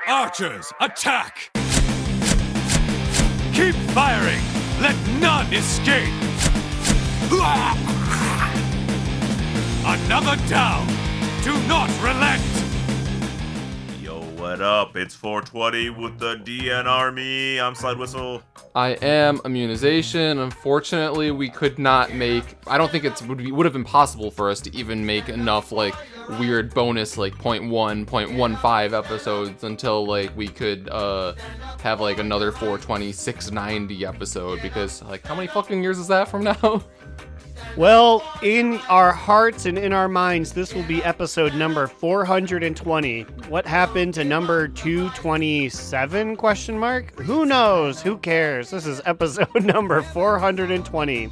Archers, attack! Keep firing! Let none escape! Another down! Do not relent! Yo, what up? It's 420 with the DN Army. I'm Slidewhistle. I am Immunization. Unfortunately, we could not make... I don't think it would have been possible for us to even make enough, like, weird bonus, like, 0.1, 0.15 episodes until, like, we could, have, like, another 420, 690 episode, because, like, how many fucking years is that from now? Well, in our hearts and in our minds, this will be episode number 420. What happened to number 227, question mark? Who knows? Who cares? This is episode number 420.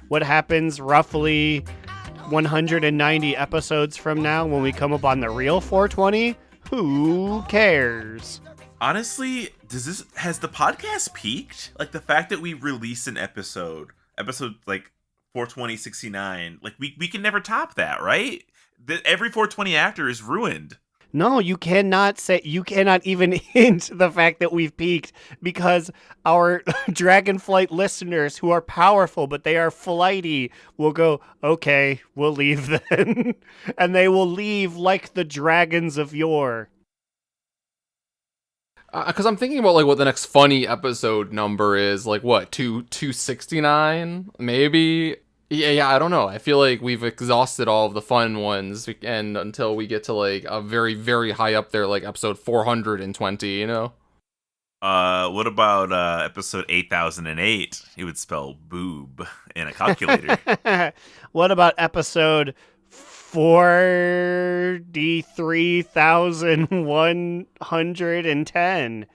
What happens roughly 190 episodes from now when we come up on the real 420? Who cares? Honestly, has the podcast peaked? Like, the fact that we release an episode like 420, 69, like we can never top that, right? Every 420 actor is ruined. No, you cannot even hint the fact that we've peaked, because our Dragonflight listeners, who are powerful but they are flighty, will go, okay, we'll leave then. And they will leave like the dragons of yore. Because I'm thinking about, like, what the next funny episode number is, like, what, 269, maybe? Yeah, I don't know. I feel like we've exhausted all of the fun ones, and until we get to, like, a very, very high up there, like episode 420, you know? What about episode 8008? It would spell boob in a calculator. What about episode 43,110?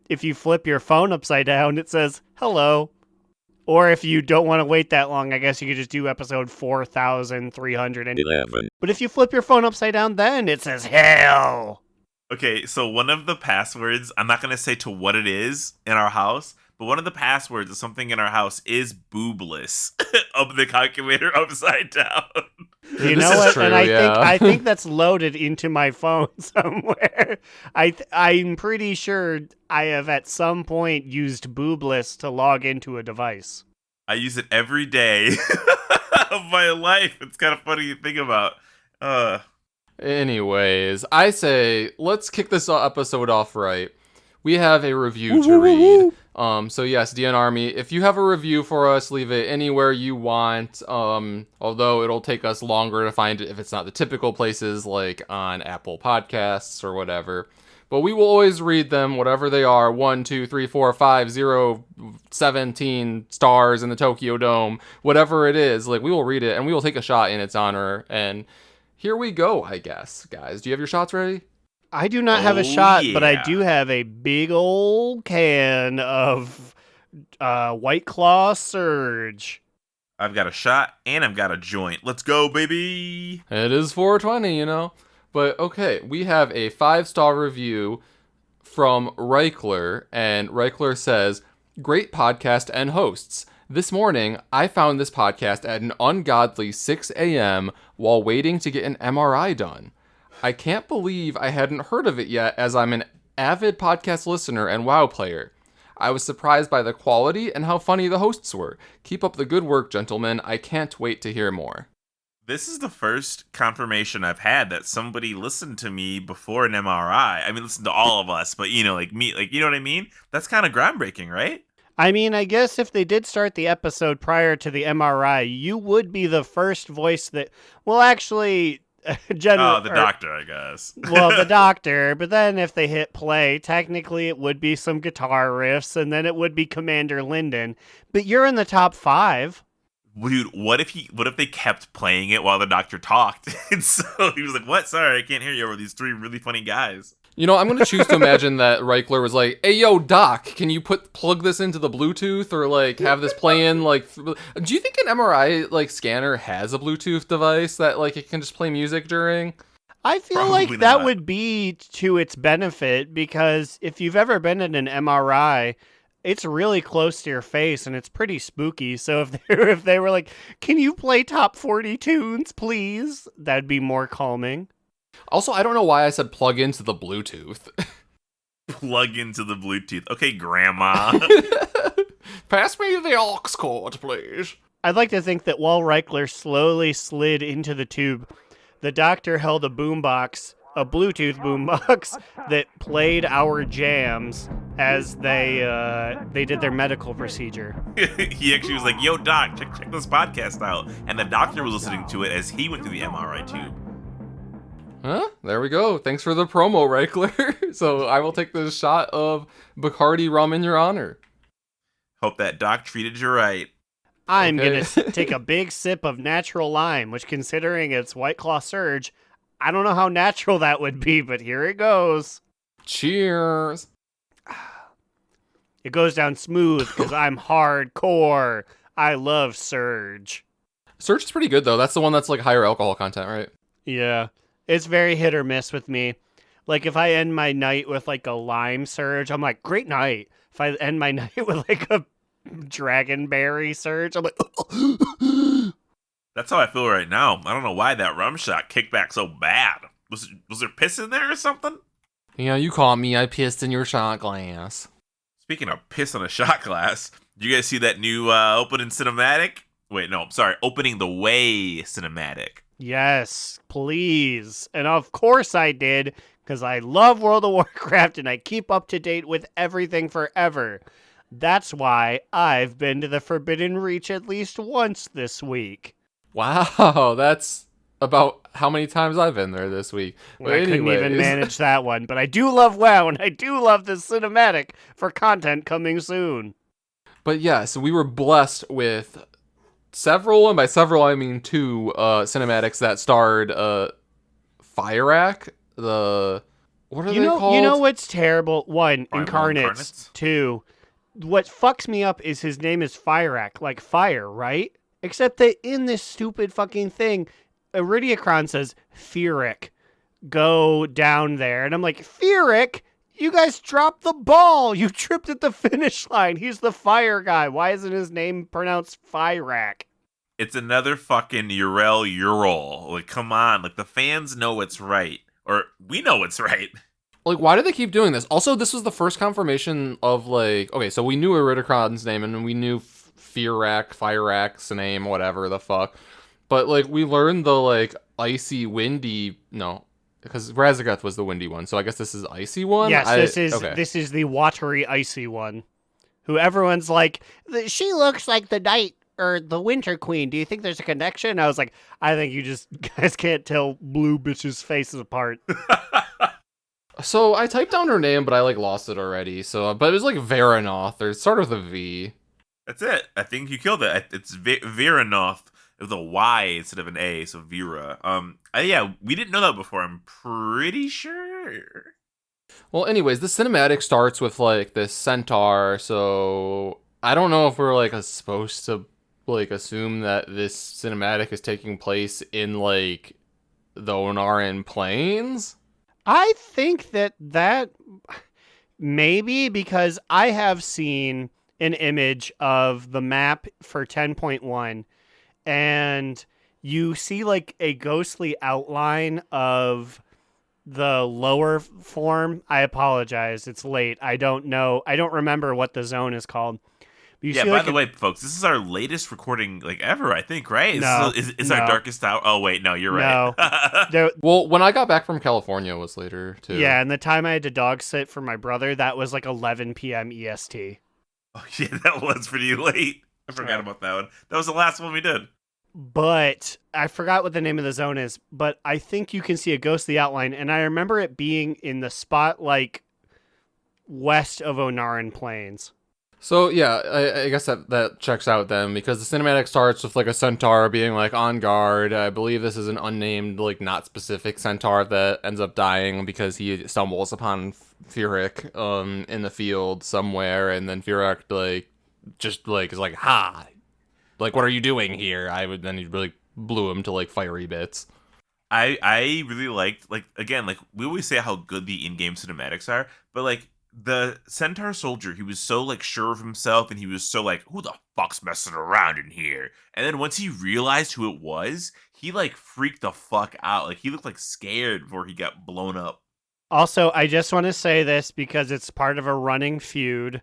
If you flip your phone upside down, it says hello. Or if you don't want to wait that long, I guess you could just do episode 4,311. But if you flip your phone upside down, then it says hell. Okay, so one of the passwords, I'm not going to say to what it is in our house, but one of the passwords of something in our house is boobless of the calculator upside down. You know what? True, and I think that's loaded into my phone somewhere. I'm pretty sure I have at some point used boobless to log into a device. I use it every day of my life. It's kind of funny to think about. Anyways, I say let's kick this episode off right. We have a review to read. So yes, DN Army, if you have a review for us, leave it anywhere you want. Although it'll take us longer to find it if it's not the typical places like on Apple Podcasts or whatever. But we will always read them, whatever they are. 1, 2, 3, 4, 5, 0, 17 stars in the Tokyo Dome. Whatever it is, like, we will read it and we will take a shot in its honor. And here we go, I guess. Guys, do you have your shots ready? I do not have a shot, but I do have a big old can of White Claw Surge. I've got a shot and I've got a joint. Let's go, baby. It is 420, you know. But okay, we have a 5-star review from Reichler, and Reichler says, "Great podcast and hosts. This morning, I found this podcast at an ungodly 6 a.m. while waiting to get an MRI done. I can't believe I hadn't heard of it yet, as I'm an avid podcast listener and WoW player. I was surprised by the quality and how funny the hosts were. Keep up the good work, gentlemen. I can't wait to hear more." This is the first confirmation I've had that somebody listened to me before an MRI. I mean, listen to all of us, but, you know, like me, like, you know what I mean? That's kind of groundbreaking, right? I mean, I guess if they did start the episode prior to the MRI, you would be the first voice that, well, actually... the doctor, I guess. Well, the doctor, but then if they hit play, technically it would be some guitar riffs, and then it would be Commander Linden. But you're in the top 5. Dude, what if they kept playing it while the doctor talked? And so he was like, "What? Sorry, I can't hear you over these 3 really funny guys." You know, I'm going to choose to imagine that Reichler was like, "Hey, yo, Doc, can you plug this into the Bluetooth or, like, have this play in, like..." Do you think an MRI, like, scanner has a Bluetooth device that, like, it can just play music during? I feel Probably like that not. would be to its benefit, because if you've ever been in an MRI, it's really close to your face and it's pretty spooky. So if they were like, "Can you play top 40 tunes, please?" That'd be more calming. Also, I don't know why I said plug into the Bluetooth. Plug into the Bluetooth. Okay, Grandma. Pass me the aux cord, please. I'd like to think that while Reichler slowly slid into the tube, the doctor held a boombox, a Bluetooth boombox, that played our jams as they did their medical procedure. He actually was like, yo, doc, check this podcast out. And the doctor was listening to it as he went through the MRI tube. Huh? There we go. Thanks for the promo, Reichler. So I will take this shot of Bacardi rum in your honor. Hope that doc treated you right. I'm Okay. going to take a big sip of natural lime, which, considering it's White Claw Surge, I don't know how natural that would be, but here it goes. Cheers. It goes down smooth because I'm hardcore. I love Surge. Surge is pretty good, though. That's the one that's like higher alcohol content, right? Yeah. It's very hit or miss with me. Like, if I end my night with, like, a lime Surge, I'm like, great night. If I end my night with, like, a dragonberry Surge, I'm like, That's how I feel right now. I don't know why that rum shot kicked back so bad. Was there piss in there or something? Yeah, you caught me. I pissed in your shot glass. Speaking of piss on a shot glass, did you guys see that new opening cinematic? Wait, no, sorry, opening the way cinematic. yes, please. And of course I did, because I love World of Warcraft and I keep up to date with everything forever. That's why I've been to the Forbidden Reach at least once this week. Wow, that's about how many times I've been there this week. But I couldn't even anyways. manage that one, but I do love WoW, and I do love this cinematic for content coming soon. But yes, we were blessed with several, and by several I mean two cinematics that starred Fyrak, the what are they called? You know what's terrible? One, Primal Incarnates. Incarnates? Two, what fucks me up is his name is Fyrak, like fire, right? Except that in this stupid fucking thing, Iridicron says, Fyrak, go down there. And I'm like, Fyrak? You guys dropped the ball. You tripped at the finish line. He's the fire guy. Why isn't his name pronounced Fyrak? It's another fucking Ural. Like, come on. Like, the fans know it's right. Or we know it's right. Like, why do they keep doing this? Also, this was the first confirmation of, like, okay, so we knew Iridicron's name, and we knew Fyrak's name, whatever the fuck. But, like, we learned the, like, icy, windy, no, because Razagath was the windy one, so I guess this is icy one? Yes, okay. this is the watery, icy one. Who everyone's like, she looks like the night or the winter queen. Do you think there's a connection? I was like, I think you just guys can't tell blue bitches' faces apart. So I typed down her name, but I, like, lost it already, so, but it was, like, Varanoth, or it started with a V. That's it. I think you killed it. It's Viranoth with a Y instead of an A, so Vera. Yeah, we didn't know that before. I'm pretty sure. Well, anyways, the cinematic starts with, like, this centaur, so I don't know if we're, like, supposed to, like, assume that this cinematic is taking place in, like, the Onaran Plains? I think that maybe because I have seen an image of the map for 10.1 and you see like a ghostly outline of the lower form. I apologize. It's late. I don't know. I don't remember what the zone is called. But you Yeah, see, by like, the way, folks, this is our latest recording, like, ever, I think, right? No, It's no. our darkest hour. Oh, wait, no, you're right. there, Well, when I got back from California was later, too. yeah, and the time I had to dog sit for my brother, that was like 11 p.m. EST. Oh, yeah, that was pretty late. I forgot about that one. That was the last one we did. But I forgot what the name of the zone is, but I think you can see a ghostly outline, and I remember it being in the spot like west of Onaran Plains. So, yeah, I guess that checks out then, because the cinematic starts with, like, a centaur being, like, on guard. I believe this is an unnamed, like, not specific centaur that ends up dying because he stumbles upon Fyrak in the field somewhere, and then Fyrak, like, just, like, is like, ha! Like, what are you doing here? Then he really blew him to, like, fiery bits. I really liked, like, again, like, we always say how good the in-game cinematics are, but, like, the Centaur soldier, he was so like sure of himself, and he was so like, who the fuck's messing around in here? And then once he realized who it was, he like freaked the fuck out. Like he looked like scared before he got blown up. Also, I just want to say this because it's part of a running feud.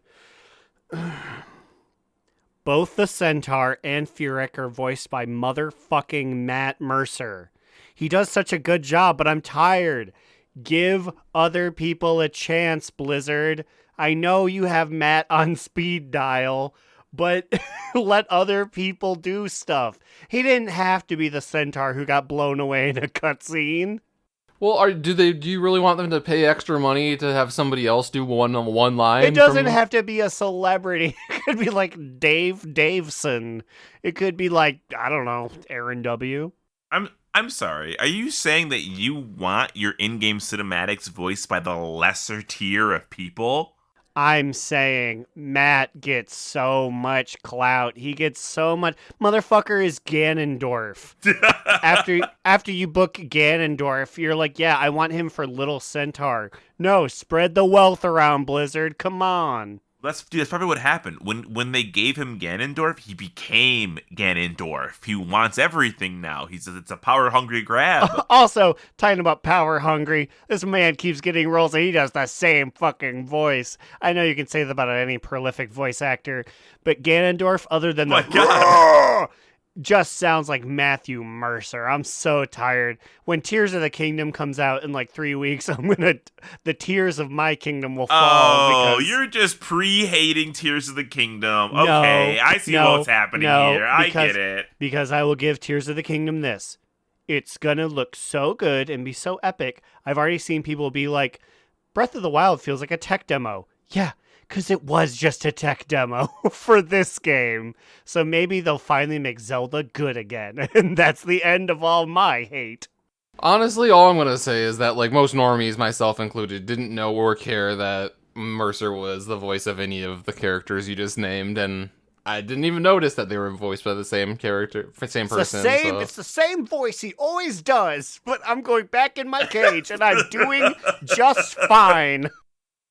Both the Centaur and Fyrak are voiced by motherfucking Matt Mercer. He does such a good job, but I'm tired. Give other people a chance, Blizzard. I know you have Matt on speed dial, but let other people do stuff. He didn't have to be the Centaur who got blown away in a cutscene. Well, do you really want them to pay extra money to have somebody else do one line? It doesn't have to be a celebrity. It could be like Dave Davison. It could be like, I don't know, Aaron W. I'm sorry. Are you saying that you want your in-game cinematics voiced by the lesser tier of people? I'm saying Matt gets so much clout. He gets so much. Motherfucker is Ganondorf. After you book Ganondorf, you're like, yeah, I want him for Little Centaur. No, spread the wealth around, Blizzard. Come on. That's probably what happened. When they gave him Ganondorf, he became Ganondorf. He wants everything now. He says it's a power-hungry grab. Also, talking about power hungry, this man keeps getting roles and he does the same fucking voice. I know you can say that about any prolific voice actor, but Ganondorf, other than the just sounds like Matthew Mercer. I'm so tired. When Tears of the Kingdom comes out in like 3 weeks, the tears of my kingdom will fall. Oh, you're just pre-hating Tears of the Kingdom. Okay, I see what's happening here. I get it. Because I will give Tears of the Kingdom this. It's gonna look so good and be so epic. I've already seen people be like, Breath of the Wild feels like a tech demo. Yeah, because it was just a tech demo for this game. So maybe they'll finally make Zelda good again. And that's the end of all my hate. Honestly, all I'm going to say is that, like, most normies, myself included, didn't know or care that Mercer was the voice of any of the characters you just named, and I didn't even notice that they were voiced by the same character, same person. It's the same voice he always does, but I'm going back in my cage, and I'm doing just fine.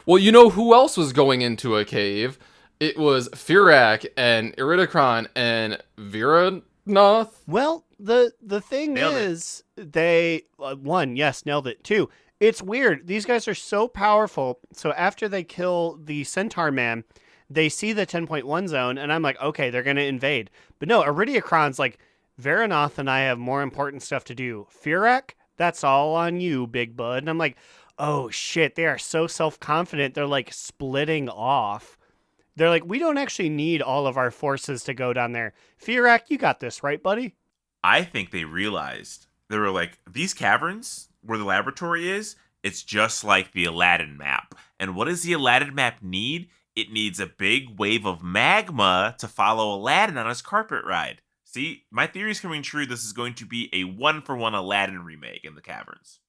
Well, you know who else was going into a cave? It was Fyrak and Iridikron and Viranoth. Well, the thing is, they, one, yes, nailed it. Two, it's weird. These guys are so powerful. So after they kill the Centaur Man, they see the 10.1 zone, and I'm like, okay, they're going to invade. But no, Iridikron's like, Viranoth and I have more important stuff to do. Fyrak, that's all on you, big bud. And I'm like, oh shit, they are so self-confident, they're like splitting off. They're like, we don't actually need all of our forces to go down there. Fyrak, you got this, right, buddy? I think they realized, they were like, these caverns, where the laboratory is, it's just like the Aladdin map. And what does the Aladdin map need? It needs a big wave of magma to follow Aladdin on his carpet ride. See, my theory's coming true. This is going to be a 1-for-1 Aladdin remake in the caverns.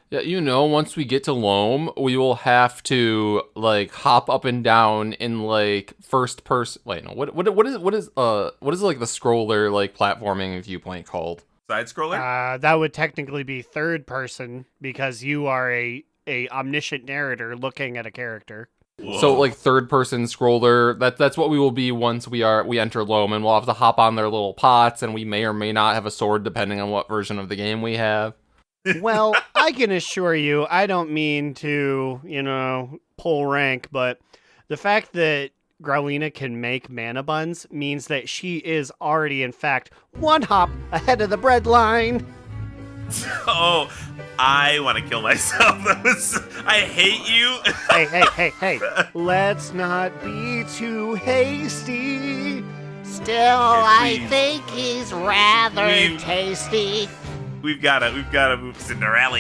Yeah, you know, once we get to Loam, we will have to like hop up and down in like first person. Wait, no, what is like the scroller like platforming viewpoint called? Side scroller? That would technically be third person because you are a omniscient narrator looking at a character. Whoa. So like third person scroller. That's what we will be once we enter Loam, and we'll have to hop on their little pots, and we may or may not have a sword depending on what version of the game we have. Well, I can assure you, I don't mean to, pull rank, but the fact that Growlina can make mana buns means that she is already, in fact, one hop ahead of the bread line. Oh, I want to kill myself. I hate you. Hey. Let's not be too hasty. Still, I think he's rather tasty. We've got to move Cinderella.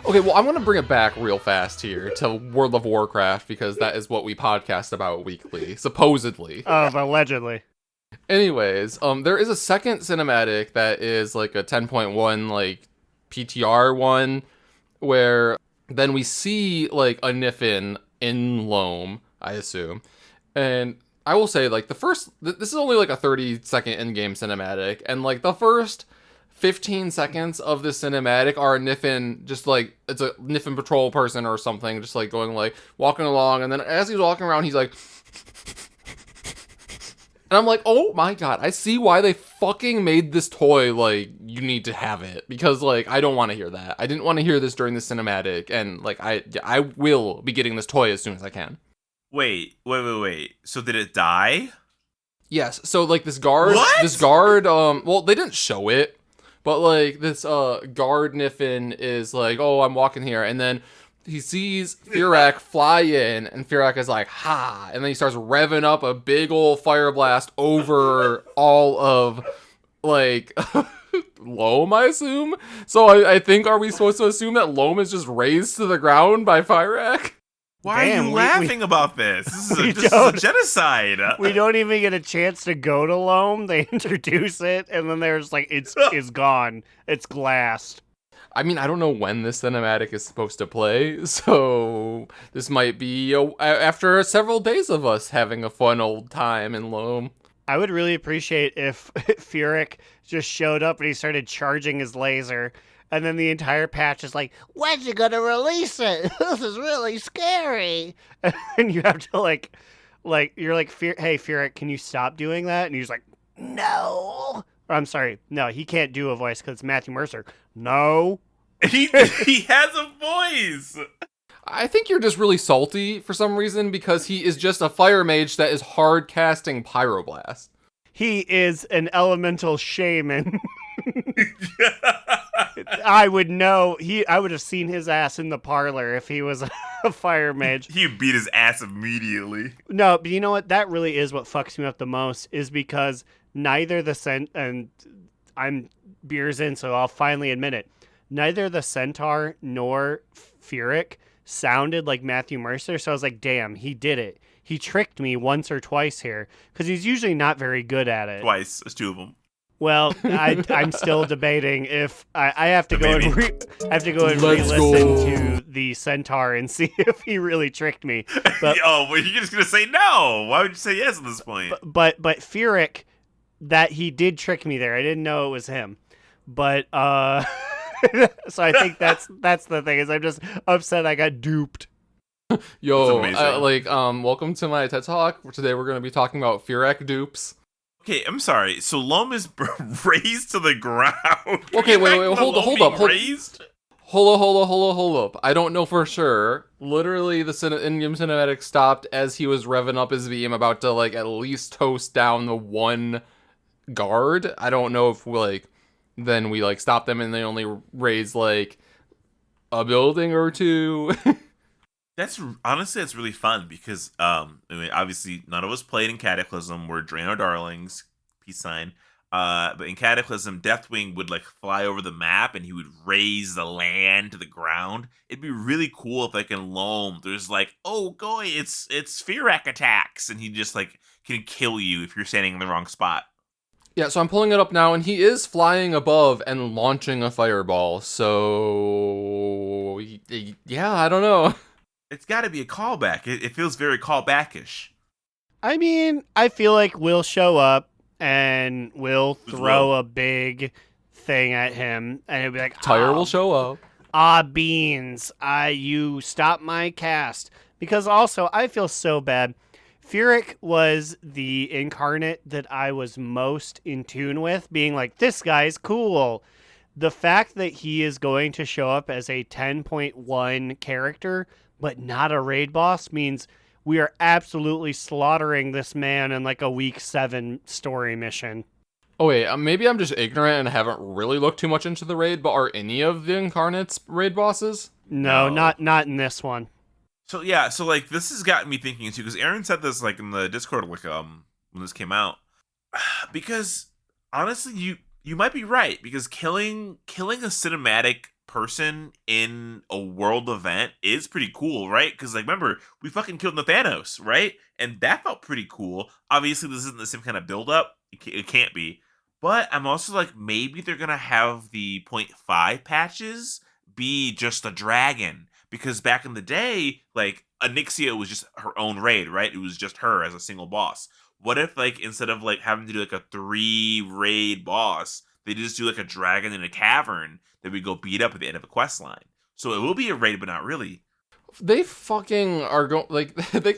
Okay, well, I'm going to bring it back real fast here to World of Warcraft because that is what we podcast about weekly, supposedly. Allegedly. Anyways, there is a second cinematic that is like a 10.1 like PTR one where then we see like a Niffin in Loam, I assume. And I will say like this is only like a 30-second in-game cinematic, and like the first 15 seconds of the cinematic are a Niffin, just like, it's a Niffin patrol person or something, just like going like, walking along, and then as he's walking around, he's like, and I'm like, oh my god, I see why they fucking made this toy, like, you need to have it, because, like, I don't want to hear that. I didn't want to hear this during the cinematic, and, like, I will be getting this toy as soon as I can. Wait. So did it die? Yes, so, like, this guard, What? well, they didn't show it, but, like, this, guard Niffin is like, oh, I'm walking here, and then he sees Fyrak fly in, and Fyrak is like, ha, and then he starts revving up a big old fire blast over all of, like, Loam, I assume? So I think, are we supposed to assume that Loam is just razed to the ground by Fyrak? Why Damn, are you laughing about this? This is a genocide. We don't even get a chance to go to Loam. They introduce it, and then there's like, it's gone. It's glassed. I mean, I don't know when this cinematic is supposed to play, so this might be after several days of us having a fun old time in Loam. I would really appreciate if Fyrak just showed up and he started charging his laser, and then the entire patch is like, When's you gonna release it? This is really scary. and you have to like you're like, hey Fyrak, can you stop doing that? And he's like, No. or, I'm sorry, no, he can't do a voice because it's Matthew Mercer. No. He has a voice. I think you're just really salty for some reason because he is just a fire mage that is hard casting Pyroblast. He is an elemental shaman. I would know. I would have seen his ass in the parlor if he was a fire mage. He beat his ass immediately. No, but you know what? That really is what fucks me up the most, is because neither the and I'm beers in, so I'll finally admit it. Neither the Centaur nor Fyrak sounded like Matthew Mercer, so I was like, damn, he did it. He tricked me once or twice here, because he's usually not very good at it. Twice. There's two of them. Well, I'm still debating if I have to go and Let's re-listen go. to the Centaur and see if he really tricked me. But Oh, well, you're just gonna say no. Why would you say yes at this point? but Fyrak, that he did trick me there. I didn't know it was him. But so I think that's the thing, is I'm just upset I got duped. Yo, That's amazing. welcome to my TED Talk. Today we're going to be talking about Fyrak dupes. Okay, I'm sorry. So Loam is raised to the ground. Okay, wait, hold up. Raised? Hold up. I don't know for sure. Literally, the in-game cinematic stopped as he was revving up his beam, about to, like, at least toast down the one guard. I don't know if, then we, stopped them and they only raised, a building or two. That's really fun because obviously none of us played in Cataclysm. We're Drano Darlings, peace sign. But in Cataclysm, Deathwing would fly over the map and he would raise the land to the ground. It'd be really cool if in Loam there's oh goy, it's Fyrak attacks, and he just can kill you if you're standing in the wrong spot. Yeah, so I'm pulling it up now, and he is flying above and launching a fireball. So yeah, I don't know. It's got to be a callback. It feels very callbackish. I mean, I feel like we'll show up and we'll throw Will? a big thing at him, and it'll be like, Tyre will show up. Beans, you stopped my cast. Because also, I feel so bad. Fyrak was the incarnate that I was most in tune with, being like, this guy's cool. The fact that he is going to show up as a 10.1 character, but not a raid boss, means we are absolutely slaughtering this man in a week 7 story mission. Oh wait, maybe I'm just ignorant and haven't really looked too much into the raid, but are any of the incarnates raid bosses? No. Not in this one. So yeah, this has gotten me thinking too, because Aaron said this in the Discord when this came out. Because honestly, you might be right, because killing a cinematic person in a world event is pretty cool, right? Because remember, we fucking killed Nathanos, right? And that felt pretty cool. Obviously, this isn't the same kind of build up. It can't be. But I'm also maybe they're gonna have the 0.5 patches be just a dragon. Because back in the day, Onyxia was just her own raid, right? It was just her as a single boss. What if, instead of, having to do, a 3 raid boss, They just do like a dragon in a cavern that we go beat up at the end of a quest line. So it will be a raid, but not really. They fucking are going like they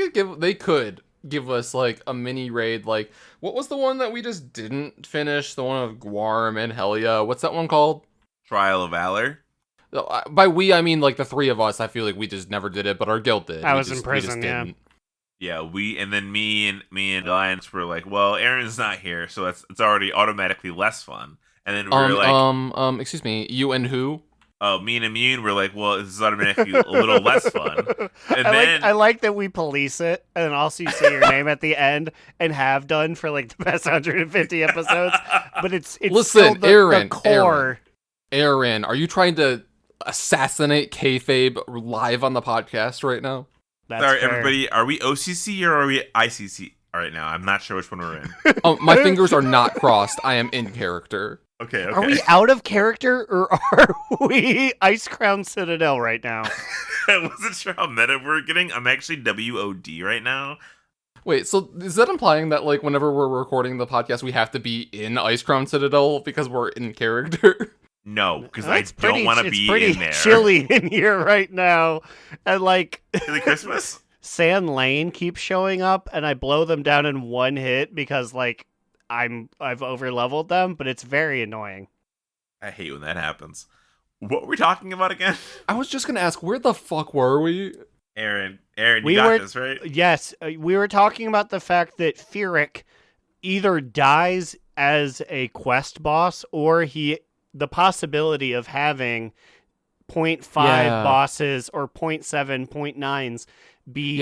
could give us like a mini raid. Like, what was the one that we just didn't finish? The one of Guarm and Helia. What's that one called? Trial of Valor. By we, I mean like the three of us. I feel like we just never did it, but our guild did. I was in prison, yeah. Yeah, and then me and Alliance were like, well, Aaron's not here, so it's already automatically less fun. And then we were like, excuse me, you and who? Oh, me and Immune were like, well, this is automatically a little less fun. And I like that we police it, and then also you say your name at the end, and have done for like the past 150 episodes. But it's listen, still Aaron, the core. Aaron, are you trying to assassinate kayfabe live on the podcast right now? That's sorry, fair. everybody. Are we OCC or are we ICC right now? I'm not sure which one we're in. My fingers are not crossed. I am in character. Okay. Are we out of character, or are we Ice Crown Citadel right now? I wasn't sure how meta we're getting. I'm actually WOD right now. Wait, so is that implying that like whenever we're recording the podcast, we have to be in Ice Crown Citadel because we're in character? No, because No, I it's don't want to be pretty in there. chilly in here right now, and like Is it Christmas? Sand Lane keeps showing up, and I blow them down in one hit because like I've over-leveled them, but it's very annoying. I hate when that happens. What were we talking about again? I was just gonna ask, where the fuck were we? Aaron, you got this, right? Yes, we were talking about the fact that Fyrak either dies as a quest boss, or the possibility of having 0.5 bosses or 0.7, 0.9s be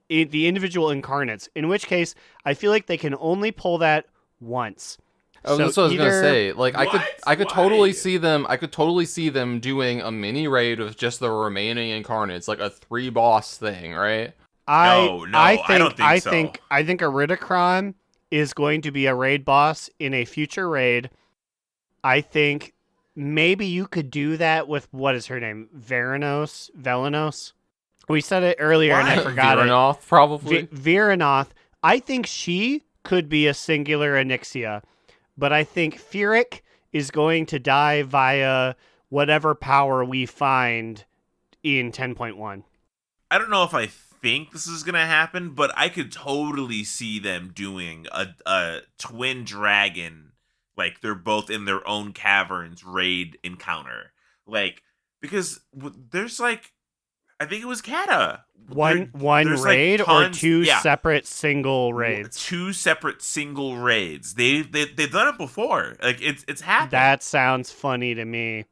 the individual incarnates. In which case, I feel like they can only pull that once. Oh, So that's what I was gonna say. Like, What? I could Why? totally see them. I could totally see them doing a mini raid with just the remaining incarnates, like a 3-boss thing, right? I don't think so. I think Iridikron is going to be a raid boss in a future raid. I think maybe you could do that with, what is her name? Velenos? We said it earlier and I forgot Viranoth, probably. Viranoth. I think she could be a singular Onyxia, but I think Fyrak is going to die via whatever power we find in 10.1. I don't know if I think this is gonna happen, but I could totally see them doing a twin dragon, like they're both in their own caverns raid encounter, like because there's like I think it was Kata. One raid like tons, or two separate single raids? Two separate single raids. They've done it before. Like it's happened. That sounds funny to me.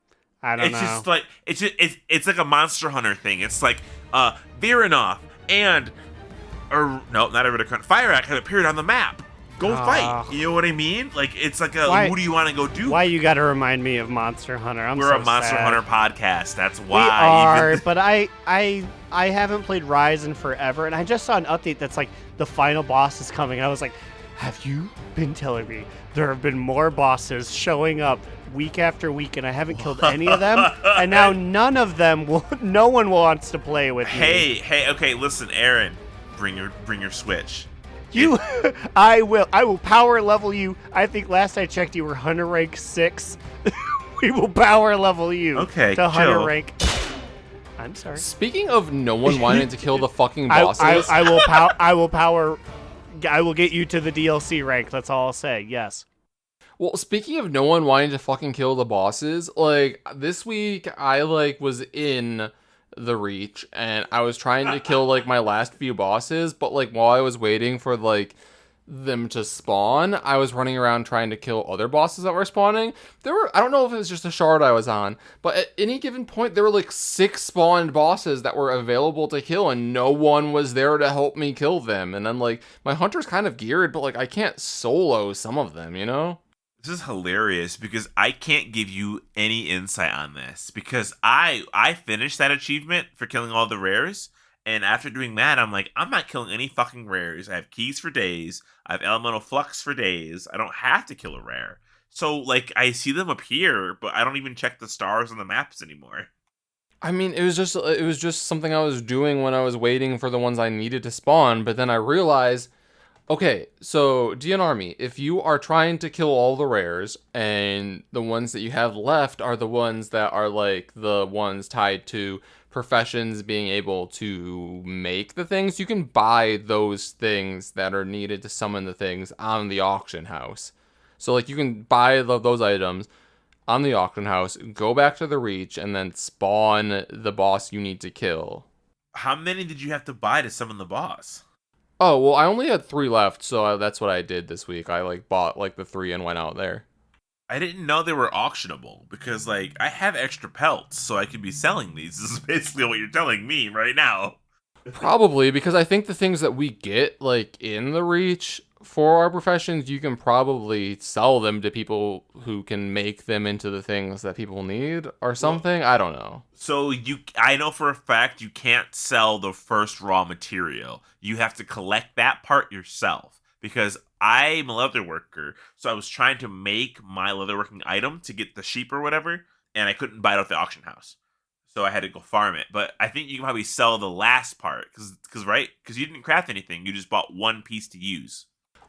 I don't know. It's just like it's like a Monster Hunter thing. It's like Viranoth and not Iridikron. Fyrak have appeared on the map. Go fight. You know what I mean? Like it's like who do you want to go do? Why you got to remind me of Monster Hunter? We're a Monster Hunter podcast. That's why. We are, but I haven't played Rise in forever, and I just saw an update that's like the final boss is coming. And I was like, have you been telling me there have been more bosses showing up week after week, and I haven't killed any of them? And now none of them no one wants to play with me. Hey, okay, listen, Aaron, bring your Switch. I will power level you. I think last I checked you were Hunter rank 6. We will power level you to Hunter rank. I'm sorry. Speaking of no one wanting to kill the fucking bosses, I will get you to the DLC rank. That's all I'll say. Yes. Well, speaking of no one wanting to fucking kill the bosses, like this week I was in the Reach and I was trying to kill like my last few bosses, but like while I was waiting for like them to spawn, I was running around trying to kill other bosses that were spawning. I don't know if it was just a shard I was on, but at any given point there were like 6 spawned bosses that were available to kill and no one was there to help me kill them. And then like my hunter's kind of geared, but like I can't solo some of them, you know? This is hilarious because I can't give you any insight on this because I finished that achievement for killing all the rares, and after doing that, I'm like, I'm not killing any fucking rares. I have keys for days. I have elemental flux for days. I don't have to kill a rare. So like I see them appear, but I don't even check the stars on the maps anymore. I mean, it was just something I was doing when I was waiting for the ones I needed to spawn, but then I realized Okay, so DNR me. If you are trying to kill all the rares, and the ones that you have left are the ones that are like the ones tied to professions being able to make the things, you can buy those things that are needed to summon the things on the auction house. So like you can buy those items on the auction house, go back to the reach, and then spawn the boss you need to kill. How many did you have to buy to summon the boss? Oh, well, I only had 3 left, so that's what I did this week. I, like, bought, like, the 3 and went out there. I didn't know they were auctionable because, like, I have extra pelts, so I could be selling these. This is basically what you're telling me right now. Probably, because I think the things that we get, like, in the Reach for our professions, you can probably sell them to people who can make them into the things that people need or something. I don't know. So I know for a fact you can't sell the first raw material. You have to collect that part yourself. Because I'm a leather worker, so I was trying to make my leatherworking item to get the sheep or whatever, and I couldn't buy it at the auction house. So I had to go farm it. But I think you can probably sell the last part, because you didn't craft anything. You just bought one piece to use.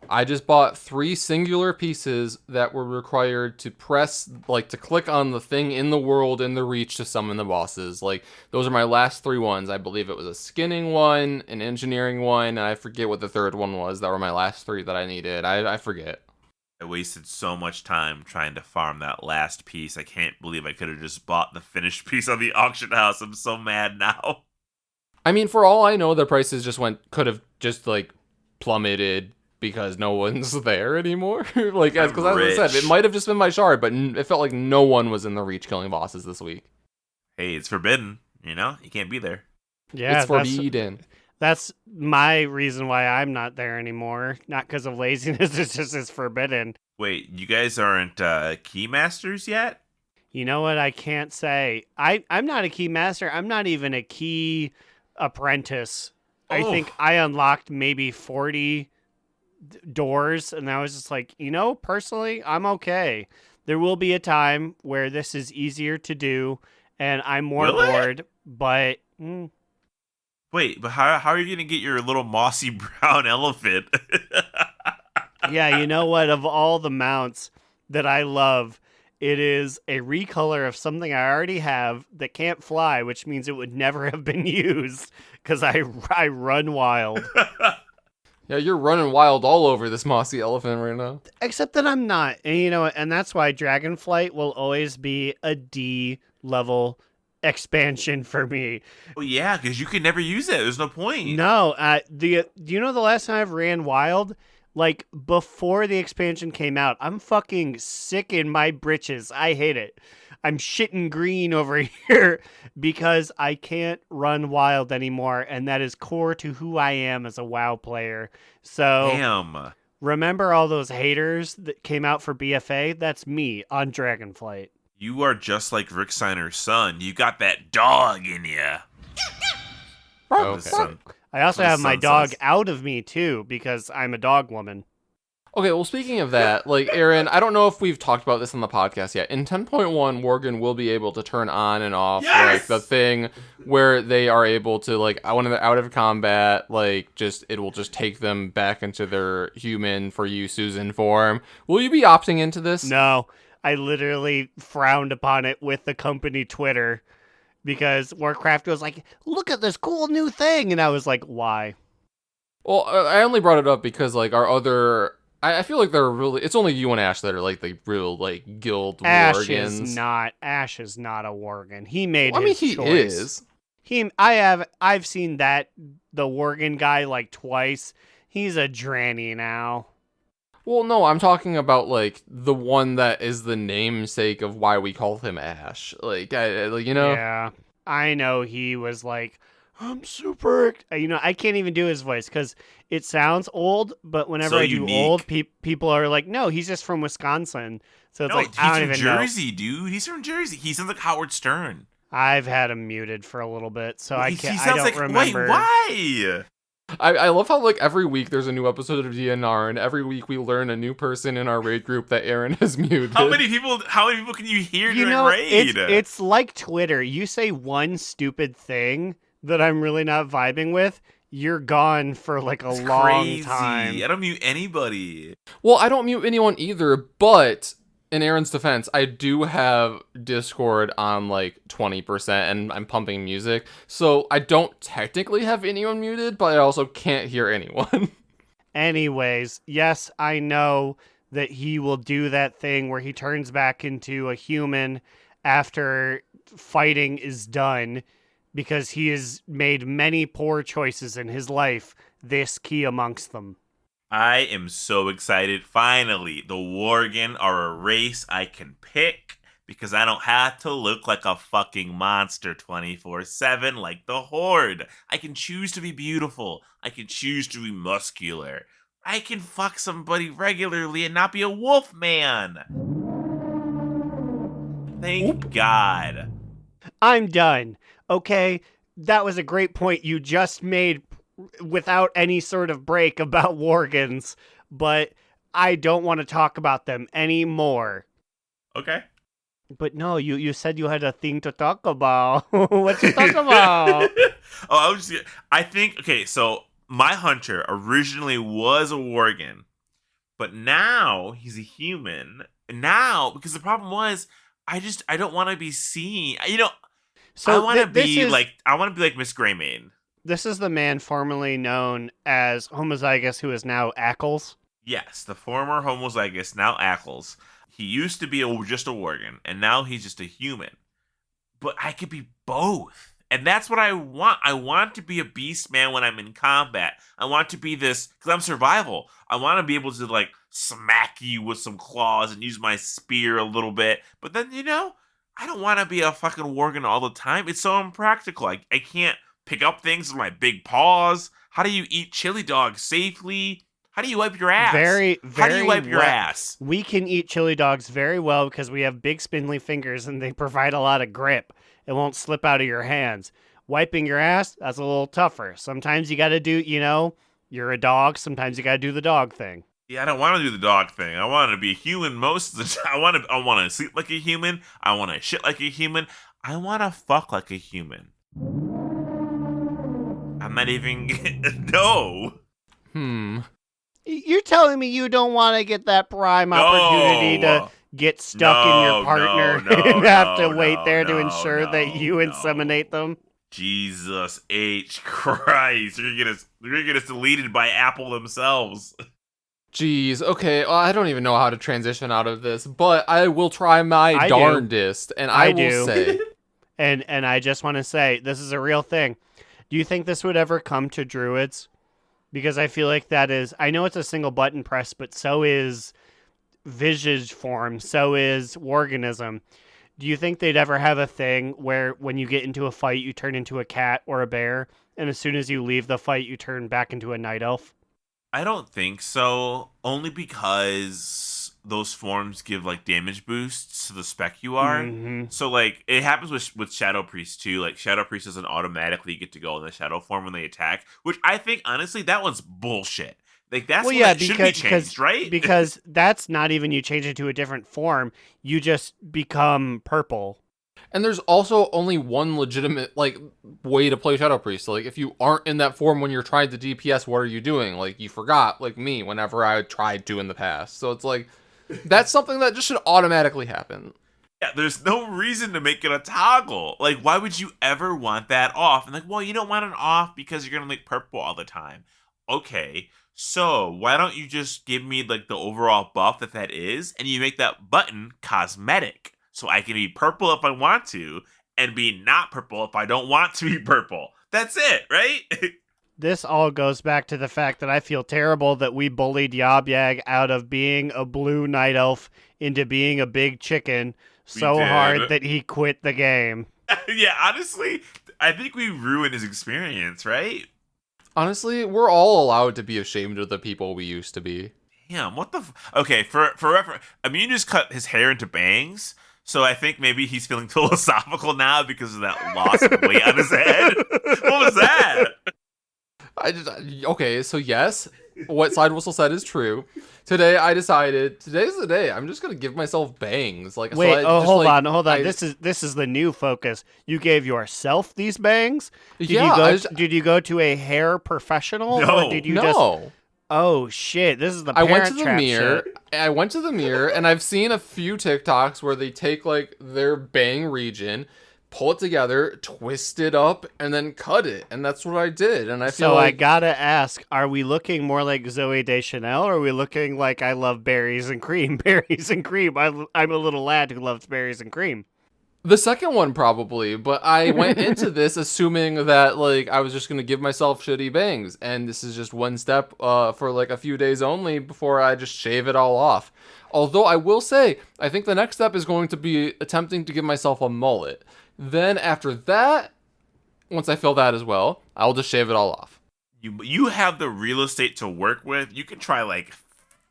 I just bought 3 singular pieces that were required to press, like, to click on the thing in the world in the Reach to summon the bosses. Like, those are my last 3 ones. I believe it was a skinning one, an engineering one, and I forget what the third one was. That were my last 3 that I needed. I forget. I wasted so much time trying to farm that last piece. I can't believe I could have just bought the finished piece on the auction house. I'm so mad now. I mean, for all I know, the prices could have just, like, plummeted because no one's there anymore. Like, because as I said, it might have just been my shard, but it felt like no one was in the Reach killing bosses this week. Hey, it's forbidden. You know, you can't be there. Yeah, it's forbidden. That's my reason why I'm not there anymore. Not because of laziness, it's forbidden. Wait, you guys aren't keymasters yet? You know what I can't say? I'm not a key master. I'm not even a key apprentice. I think I unlocked maybe 40 doors, and I was just like, personally, I'm okay. There will be a time where this is easier to do, and I'm more bored, but... Wait, but how are you going to get your little mossy brown elephant? Yeah, you know what? Of all the mounts that I love, it is a recolor of something I already have that can't fly, which means it would never have been used, because I run wild. Yeah, you're running wild all over this mossy elephant right now. Except that I'm not. And and that's why Dragonflight will always be a D level expansion for me. Oh yeah, because you can never use it. There's no point. No, do you know the last time I've ran wild? Like, before the expansion came out. I'm fucking sick in my britches. I hate it. I'm shitting green over here because I can't run wild anymore, and that is core to who I am as a WoW player. So, damn. Remember all those haters that came out for BFA? That's me on Dragonflight. You are just like Rick Siner's son. You got that dog in you. Okay. I also have my dog out of me, too, because I'm a dog woman. Okay, well, speaking of that, like, Aaron, I don't know if we've talked about this on the podcast yet. In 10.1, Worgen will be able to turn on and off, like, the thing where they are able to, like, when they're out of combat, like, it will just take them back into their human for you, Susan form. Will you be opting into this? No, I literally frowned upon it with the company Twitter because Warcraft was like, look at this cool new thing. And I was like, why? Well, I only brought it up because, like, our other... I feel like they're really... It's only you and Ash that are, like, the real, like, guild Worgens. Ash is not a Worgen. He made his he choice. is. I've seen the Worgen guy, like, twice. He's a Dranny now. Well, no, I'm talking about, like, the one that is the namesake of why we call him Ash. Like, you know? Yeah, I know he was like, I'm super... I can't even do his voice because it sounds old, but whenever I do old, people are like, no, he's just from Wisconsin. So it's like, I don't even know. He's from Jersey, dude. He's from Jersey. He sounds like Howard Stern. I've had him muted for a little bit, so I don't remember. Wait, why? I love how, like, every week there's a new episode of DNR, and every week we learn a new person in our raid group that Aaron has muted. How many people can you hear during raid? It's like Twitter. You say one stupid thing that I'm really not vibing with, you're gone for like a It's long crazy. time. I don't mute anybody. Well, I don't mute anyone either, but in Aaron's defense, I do have Discord on like 20% and I'm pumping music. So I don't technically have anyone muted, but I also can't hear anyone. Anyways, yes, I know that he will do that thing where he turns back into a human after fighting is done because he has made many poor choices in his life, this key amongst them. I am so excited. Finally, the Worgen are a race I can pick because I don't have to look like a fucking monster 24/7 like the Horde. I can choose to be beautiful. I can choose to be muscular. I can fuck somebody regularly and not be a wolf man. Thank God. I'm done. Okay, that was a great point you just made without any sort of break about Worgens, but I don't want to talk about them anymore. Okay. But no, you said you had a thing to talk about. What you talk about? I think, okay, so my hunter originally was a Worgen, but now he's a human. Now, because the problem was, I don't want to be seen. So I want to this be is like Miss Greymane. this is the man formerly known as Homozygous, who is now Ackles. Yes, the former homozygous, now Ackles. He used to be just a Worgen, and now he's just a human. But I could be both. And that's what I want. I want to be a beast man when I'm in combat. I want to be this, because I'm survival. I want to be able to, like, smack you with some claws and use my spear a little bit. But then, I don't want to be a fucking Worgen all the time. It's so impractical. I can't pick up things with my big paws. How do you eat chili dogs safely? How do you wipe your ass? How do you wipe your ass? We can eat chili dogs very well because we have big spindly fingers and they provide a lot of grip. It won't slip out of your hands. Wiping your ass, that's a little tougher. Sometimes you got to do, you're a dog. Sometimes you got to do the dog thing. Yeah, I don't want to do the dog thing. I want to be a human most of the time. I want to sleep like a human. I want to shit like a human. I want to fuck like a human. I'm not even... No. You're telling me you don't want to get that prime opportunity to get stuck in your partner and have to wait there to ensure that you inseminate them? Jesus H. Christ. You're gonna get us deleted by Apple themselves. Jeez, okay, well, I don't even know how to transition out of this, but I will try my darndest, and I will say... And I just want to say, this is a real thing. Do you think this would ever come to druids? Because I feel like that is... I know it's a single button press, but so is visage form, so is Worganism. Do you think they'd ever have a thing where when you get into a fight, you turn into a cat or a bear, and as soon as you leave the fight, you turn back into a night elf? I don't think so, only because those forms give like damage boosts to the spec you are. Mm-hmm. So like it happens with Shadow Priest too. Like Shadow Priest doesn't automatically get to go in the shadow form when they attack, which I think honestly that one's bullshit. Like that's should be changed, right? Because that's not even you change into a different form. You just become purple. And there's also only one legitimate, way to play Shadow Priest. So, if you aren't in that form when you're trying to DPS, what are you doing? You forgot, like me, whenever I tried to in the past. So it's that's something that just should automatically happen. Yeah, there's no reason to make it a toggle. Like, why would you ever want that off? And well, you don't want it off because you're gonna purple all the time. Okay, so why don't you just give me, the overall buff that is, and you make that button cosmetic? So I can be purple if I want to, and be not purple if I don't want to be purple. That's it, right? This all goes back to the fact that I feel terrible that we bullied Yob-Yag out of being a blue night elf into being a big chicken so hard that he quit the game. Yeah, honestly, I think we ruined his experience, right? Honestly, we're all allowed to be ashamed of the people we used to be. Damn, what the... Okay, for reference, Immunization cut his hair into bangs. So I think maybe he's feeling philosophical now because of that loss of weight on his head. What was that? Okay, so yes, what Slidewhistle said is true. Today I decided today's the day. I'm just gonna give myself bangs. Like Wait, so I, hold on. I- This is the new focus. You gave yourself these bangs? Yeah, Did you go to a hair professional? No. Or did you no. just? Oh shit! This is the I Parent went to the Trap mirror. shit. I went to the mirror, and I've seen a few TikToks where they take like their bang region, pull it together, twist it up, and then cut it. And that's what I did. And I feel So I like gotta ask: are we looking more like Zoe Deschanel, or are we looking like I love berries and cream? Berries and cream. I'm a little lad who loves berries and cream. the second one probably. But I went into this assuming that like I was just gonna give myself shitty bangs, and this is just one step for like a few days only before I just shave it all off. Although I will say, I think the next step is going to be attempting to give myself a mullet. Then after that, once I feel that as well, I'll just shave it all off. You have the real estate to work with. You can try like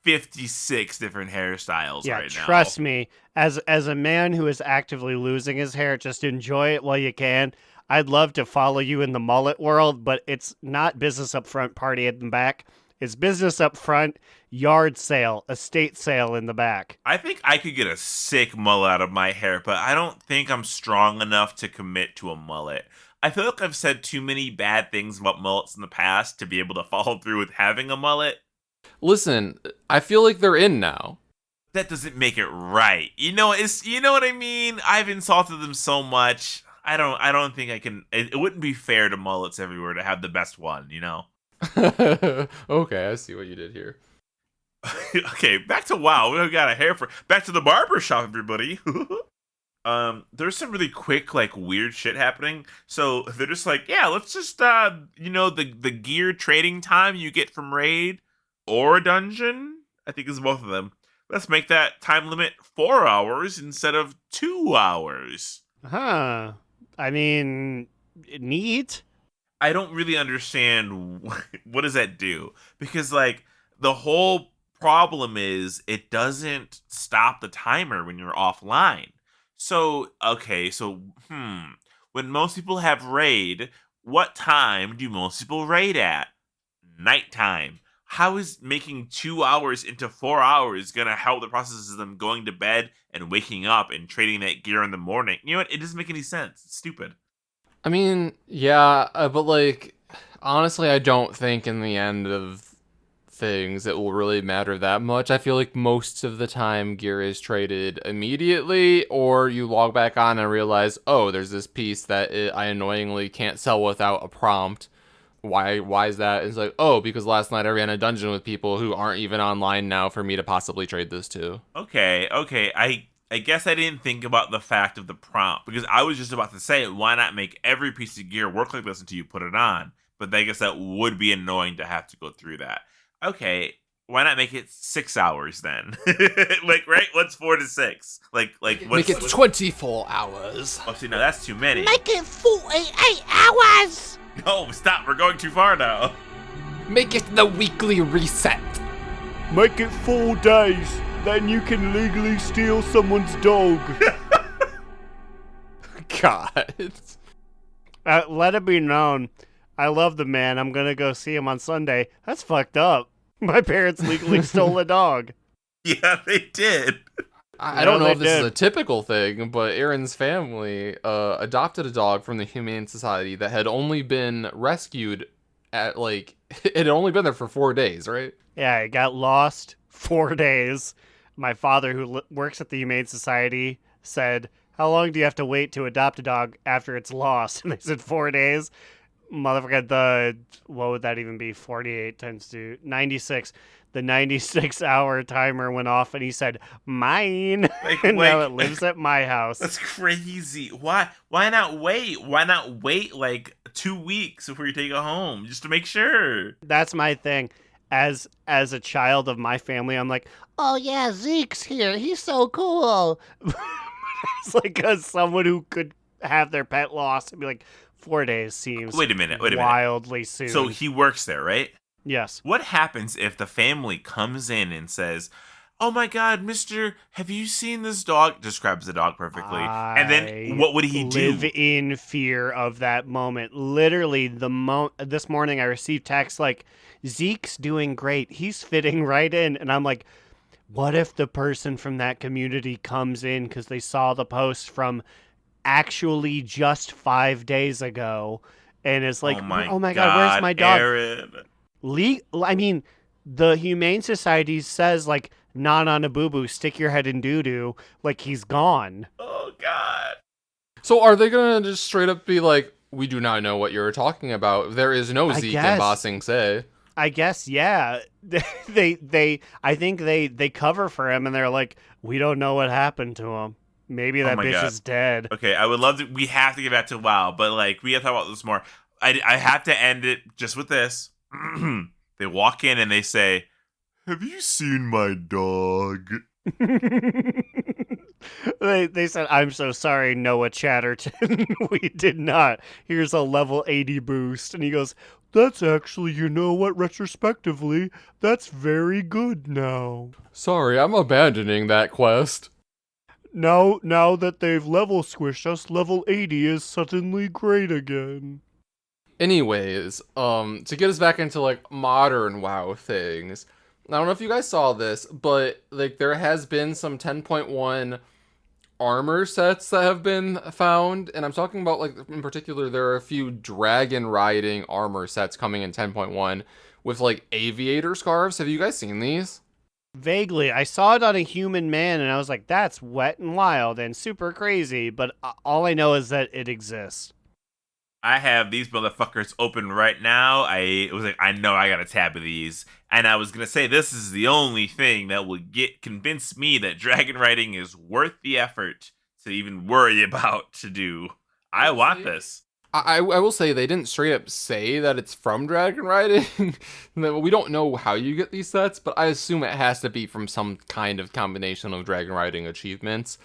56 different hairstyles Yeah, right now. trust me. As a man who is actively losing his hair, just enjoy it while you can. I'd love to follow you in the mullet world, but it's not business up front, party in the back. It's business up front, yard sale, estate sale in the back. I think I could get a sick mullet out of my hair, but I don't think I'm strong enough to commit to a mullet. I feel like I've said too many bad things about mullets in the past to be able to follow through with having a mullet. Listen, I feel like they're in now. That doesn't make it right. You know what I mean? I've insulted them so much. I don't think I can. It wouldn't be fair to mullets everywhere to have the best one, you know? Okay, I see what you did here. Okay, back to WoW. We got a hair for back to the barber shop, everybody. There's some really quick, like, weird shit happening. So they're just like, yeah, let's just the gear trading time you get from raid or a dungeon, I think is both of them. Let's make that time limit 4 hours instead of 2 hours. Huh. I mean, neat. I don't really understand what does that do, because like the whole problem is it doesn't stop the timer when you're offline. So when most people have raid, what time do most people raid at? Nighttime. How is making 2 hours into 4 hours gonna help the process of them going to bed and waking up and trading that gear in the morning? You know what? It doesn't make any sense. It's stupid. I mean, yeah, but like, honestly, I don't think in the end of things it will really matter that much. I feel like most of the time gear is traded immediately, or you log back on and realize, oh, there's this piece that I annoyingly can't sell without a prompt. Why is that? It's like, oh, because last night I ran a dungeon with people who aren't even online now for me to possibly trade this to. Okay. I guess I didn't think about the fact of the prompt, because I was just about to say, why not make every piece of gear work like this until you put it on? But I guess that would be annoying to have to go through that. Okay, why not make it 6 hours then? Like, right? What's 4 to 6? Like what's, Make it 24 hours. Oh, see, no, that's too many. Make it 48 hours! No, stop. We're going too far now. Make it the weekly reset. Make it 4 days. Then you can legally steal someone's dog. God. Let it be known, I love the man. I'm gonna go see him on Sunday. That's fucked up. My parents legally stole a dog. Yeah, they did. I don't know they if this is did. a typical thing, but Aaron's family adopted a dog from the Humane Society that had only been rescued at, like, it had only been there for 4 days, right? Yeah, it got lost 4 days. My father, who works at the Humane Society, said, "How long do you have to wait to adopt a dog after it's lost?" And they said 4 days. Motherfucker, what would that even be? 48 times 2, 96. The 96-hour timer went off, and he said, "Mine." Like, And now wait. it lives at my house. That's crazy. Why not wait? Why not wait like 2 weeks before you take it home just to make sure? That's my thing. As a child of my family, I'm like, Oh yeah, Zeke's here. He's so cool. it's like as someone who could have their pet lost and be like, 4 days seems Wait a minute. wildly soon. So he works there, right? Yes. What happens if the family comes in and says, oh my God, Mister, have you seen this dog? Describes the dog perfectly. And then what would he do? Live in fear of that moment. Literally, this morning I received text like, Zeke's doing great. He's fitting right in. And I'm like, what if the person from that community comes in because they saw the post from actually just 5 days ago and it's like, oh my God, where's my dog? Aaron. I mean, the Humane Society says, like, not on a boo-boo, stick your head in doo-doo, like he's gone. Oh, God. So are they going to just straight up be like, we do not know what you're talking about. There is no Zeke in Ba Sing Se. I guess, yeah. I think they cover for him and they're like, we don't know what happened to him. Maybe that bitch is dead. Okay, I would love to. We have to get back to WoW, but like we have to talk about this more. I have to end it just with this. They walk in and they say, "Have you seen my dog?" They said, "I'm so sorry, Noah Chatterton. We did not. Here's a level 80 boost." And he goes, "That's actually, you know what, retrospectively, that's very good now." Sorry, I'm abandoning that quest. Now that they've level squished us, level 80 is suddenly great again. Anyways, to get us back into like modern WoW things, I don't know if you guys saw this, but like there has been some 10.1 armor sets that have been found, and I'm talking about like in particular there are a few dragon riding armor sets coming in 10.1 with like aviator scarves. Have you guys seen these? Vaguely. I saw it on a human man and I was like, that's wet and wild and super crazy, but all I know is that it exists. I have these motherfuckers open right now. I was like, I know I got a tab of these. And I was going to say, this is the only thing that will convince me that dragon riding is worth the effort to even worry about to do. I want this. I will say they didn't straight up say that it's from dragon riding. We don't know how you get these sets, but I assume it has to be from some kind of combination of dragon riding achievements.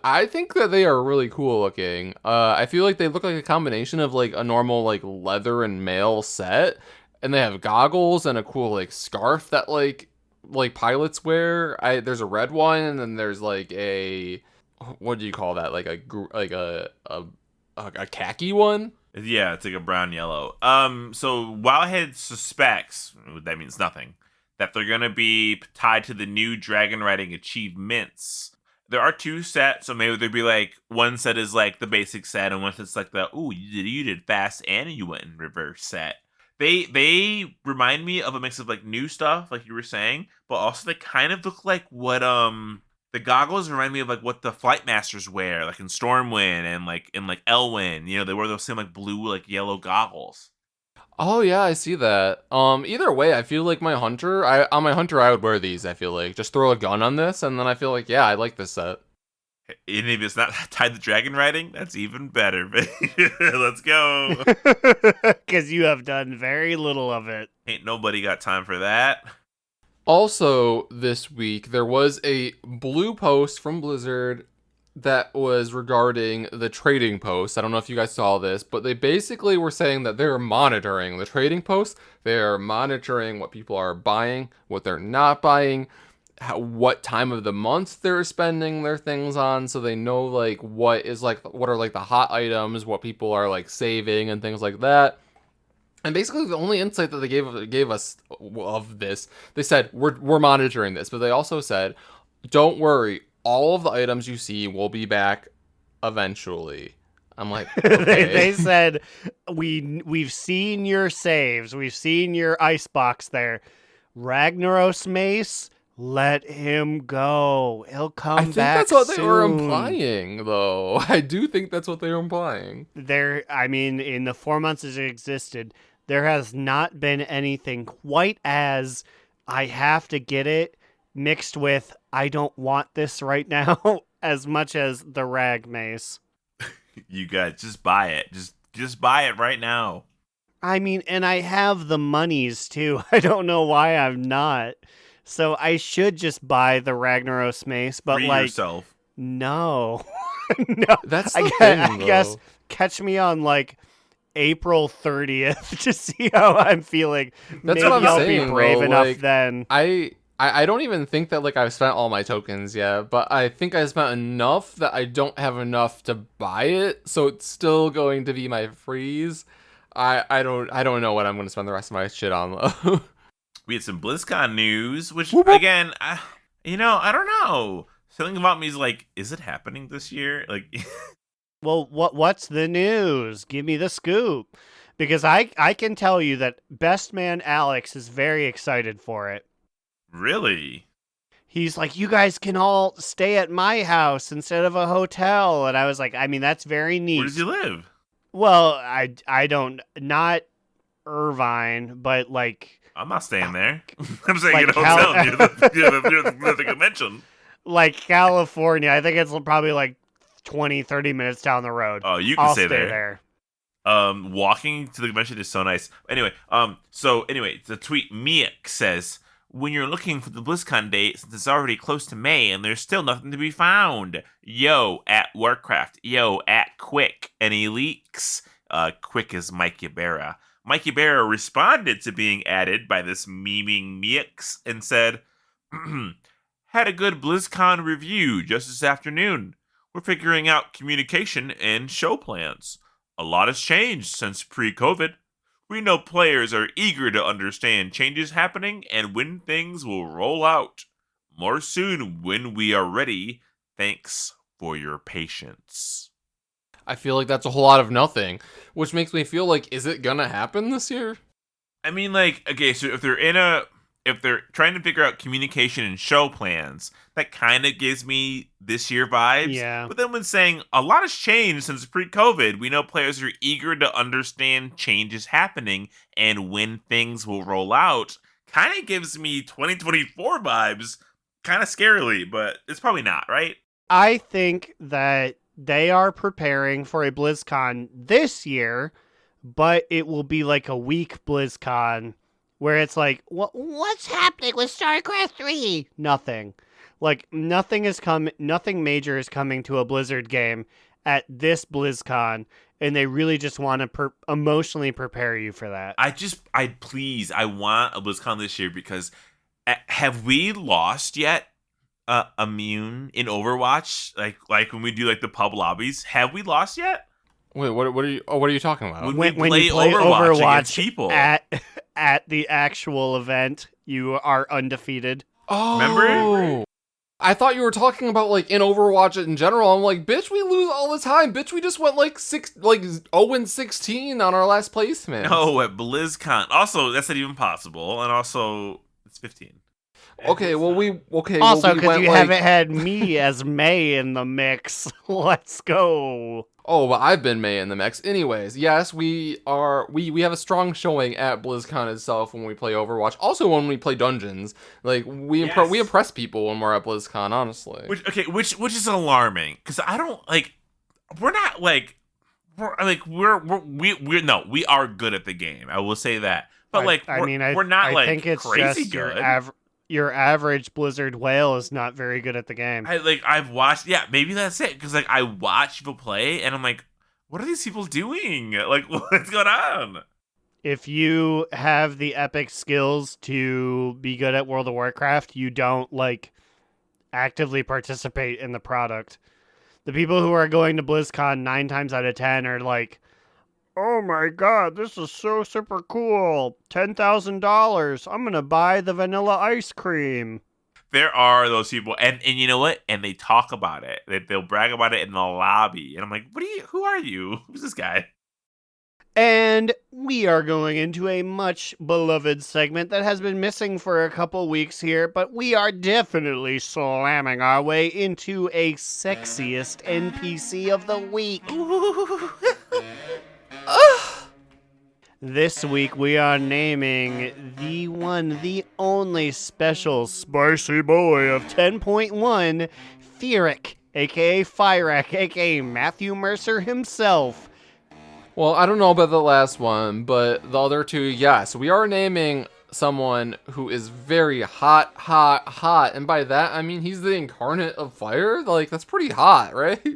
I think that they are really cool looking. I feel like they look like a combination of like a normal like leather and mail set, and they have goggles and a cool like scarf that like pilots wear. There's a red one, and then there's like a, what do you call that? Like a khaki one? Yeah, it's like a brown yellow. So Wildhead suspects, that means nothing, that they're gonna be tied to the new dragon riding achievements. There are two sets, so maybe there'd be like one set is like the basic set, and one set's like the you did fast and you went in reverse set. They remind me of a mix of like new stuff, like you were saying, but also they kind of look like what the goggles remind me of like what the Flight Masters wear, like in Stormwind and like in like Elwyn. You know, they wear those same like blue, like yellow goggles. Oh yeah, I see that. Either way, I feel like on my hunter I would wear these. I feel like just throw a gun on this, and then I feel like yeah, I like this set. And if it's not tied to dragon riding, that's even better. Let's go. Because you have done very little of it. Ain't nobody got time for that. Also, this week, there was a blue post from Blizzard that was regarding the trading posts. I don't know if you guys saw this, but they basically were saying that they're monitoring the trading posts. They're monitoring what people are buying, what they're not buying, what time of the month they're spending their things on, so they know like what are like the hot items, what people are like saving and things like that. And basically, the only insight that they gave us of this, they said, we're monitoring this. But they also said, don't worry, all of the items you see will be back eventually. I'm like, okay. They said, we've seen your saves. We've seen your icebox there. Ragnaros Mace, let him go. He'll come back. I think that's what soon. They were implying, though. I do think that's what they were implying. In the 4 months as it existed, there has not been anything quite as I have to get it mixed with I don't want this right now as much as the Rag Mace. You guys, just buy it. Just buy it right now. I mean, and I have the monies too. I don't know why I'm not. So I should just buy the Ragnaros Mace, but Free like yourself. No. No. That's the thing, I guess catch me on like April 30th to see how I'm feeling. That's Maybe what I'm I'll saying, be brave though. enough like, then. I I don't even think that like I've spent all my tokens yet, but I think I spent enough that I don't have enough to buy it, so it's still going to be my freeze. I don't know what I'm going to spend the rest of my shit on though. We had some BlizzCon news, which Whoop, whoop. again, I don't know. Something about me is like, is it happening this year? Like, Well, what's the news? Give me the scoop. Because I can tell you that Best Man Alex is very excited for it. really? He's like, you guys can all stay at my house instead of a hotel. And I was like, I mean, that's very neat. Where does he live? Well, I don't, not Irvine, but like, I'm not staying there. I'm saying Like at a hotel near the convention. like California. I think it's probably like 20, 30 minutes down the road. Oh, you can I'll stay stay there. Walking to the convention is so nice. Anyway, the tweet Miek says, when you're looking for the BlizzCon date, since it's already close to May and there's still nothing to be found. Yo, at Warcraft. Yo, at Quick. Any leaks? Quick is Mike Ybarra. Mike Ybarra responded to being added by this memeing Mieks and said, had a good BlizzCon review just this afternoon. We're figuring out communication and show plans. A lot has changed since pre-COVID. We know players are eager to understand changes happening and when things will roll out. More soon when we are ready. Thanks for your patience. I feel like that's a whole lot of nothing, which makes me feel like, is it gonna happen this year? I mean, like, okay, so if they're trying to figure out communication and show plans, that kind of gives me this year vibes. Yeah. But then when saying a lot has changed since pre-COVID, we know players are eager to understand changes happening and when things will roll out, kind of gives me 2024 vibes, kind of scarily, but it's probably not, right? I think that they are preparing for a BlizzCon this year, but it will be like a week BlizzCon where it's like, What's happening with StarCraft 3? nothing. Like, nothing major is coming to a Blizzard game at this BlizzCon, and they really just want to emotionally prepare you for that. I want a BlizzCon this year because have we lost yet Immune in Overwatch? Like when we do like the pub lobbies, have we lost yet? Wait, what are you talking about? When When we you play Overwatch Overwatch against people. at the actual event, you are undefeated. Oh, Remember? I thought you were talking about like in Overwatch in general. I'm like, bitch, we lose all the time. Bitch, we just went like 0-16 on our last placement. No, at BlizzCon. Also, that's not even possible. And also, it's 15. Okay, well we Also, because went, you like- haven't had me as May in the mix. Let's go. Oh, but I've been May in the mix. Anyways, yes, we have a strong showing at BlizzCon itself when we play Overwatch. Also, when we play Dungeons, like we impress people when we're at BlizzCon. Honestly, Which is alarming because I don't like. We're not like. We are good at the game. I will say that, but we're not like think it's crazy just good. Your average Blizzard whale is not very good at the game. I've watched. Yeah, maybe that's it. Because I watch people play, and I'm like, what are these people doing? Like, what's going on? If you have the epic skills to be good at World of Warcraft, you don't like actively participate in the product. The people who are going to BlizzCon 9 times out of 10 are like, oh my god, this is so super cool. $10,000. I'm going to buy the vanilla ice cream. There are those people, and you know what? And they talk about it. They'll brag about it in the lobby. And I'm like, who are you? Who's this guy? And we are going into a much beloved segment that has been missing for a couple weeks here, but we are definitely slamming our way into a sexiest NPC of the week. This week we are naming the one, the only special spicy boy of 10.1, Fyrak, aka Fyrak, aka Matthew Mercer himself. well, I don't know about the last one, but the other two, yes, we are naming someone who is very hot, and by that I mean he's the incarnate of fire. Like, that's pretty hot, right?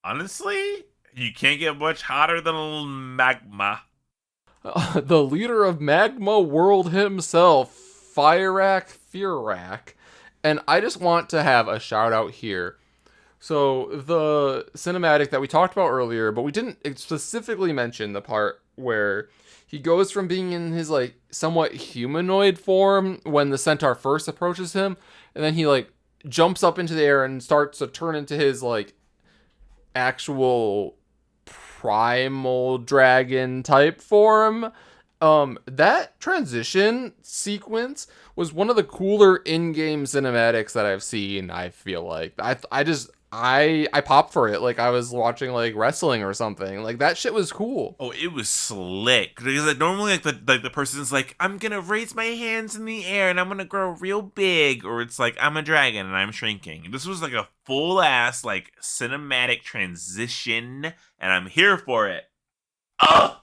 Honestly, you can't get much hotter than a little magma. The leader of Magma World himself, Fyrak Fyrak. And I just want to have a shout out here. So the cinematic that we talked about earlier, but we didn't specifically mention the part where he goes from being in his like somewhat humanoid form when the centaur first approaches him, and then he like jumps up into the air and starts to turn into his like actual primal dragon type form. That transition sequence was one of the cooler in-game cinematics that I've seen. I feel like I popped for it like I was watching like wrestling or something. Like that shit was cool. Oh, it was slick. Because like, normally like the person's like, I'm gonna raise my hands in the air and I'm gonna grow real big, or it's like I'm a dragon and I'm shrinking. This was like a full ass like cinematic transition, and I'm here for it. Ugh!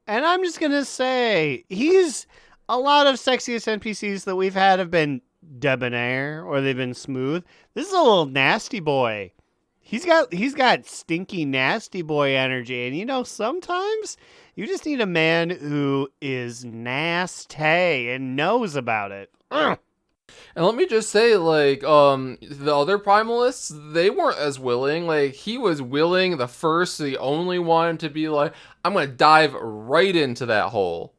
And I'm just going to say, a lot of sexiest NPCs that we've had have been debonair or they've been smooth. This is a little nasty boy. He's got stinky nasty boy energy. And you know, sometimes you just need a man who is nasty and knows about it. Ugh. And let me just say, like, the other primalists, they weren't as willing. Like, he was willing, the only one to be like, I'm gonna dive right into that hole.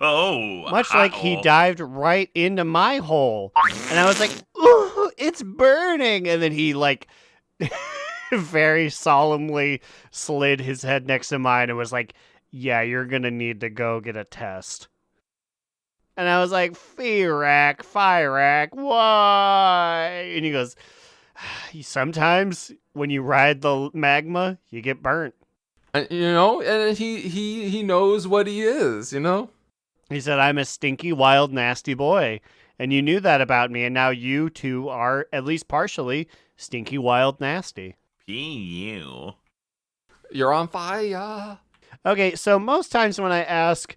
Oh, Much like he dived right into my hole. And I was like, ooh, it's burning. And then he, like, very solemnly slid his head next to mine and was like, yeah, you're gonna need to go get a test. And I was like, Fyrak, why? And he goes, sometimes when you ride the magma, you get burnt. And, you know, and he knows what he is, you know? He said, I'm a stinky, wild, nasty boy. And you knew that about me, and now you two are, at least partially, stinky, wild, nasty. P.U. You're on fire. Okay, so most times when I ask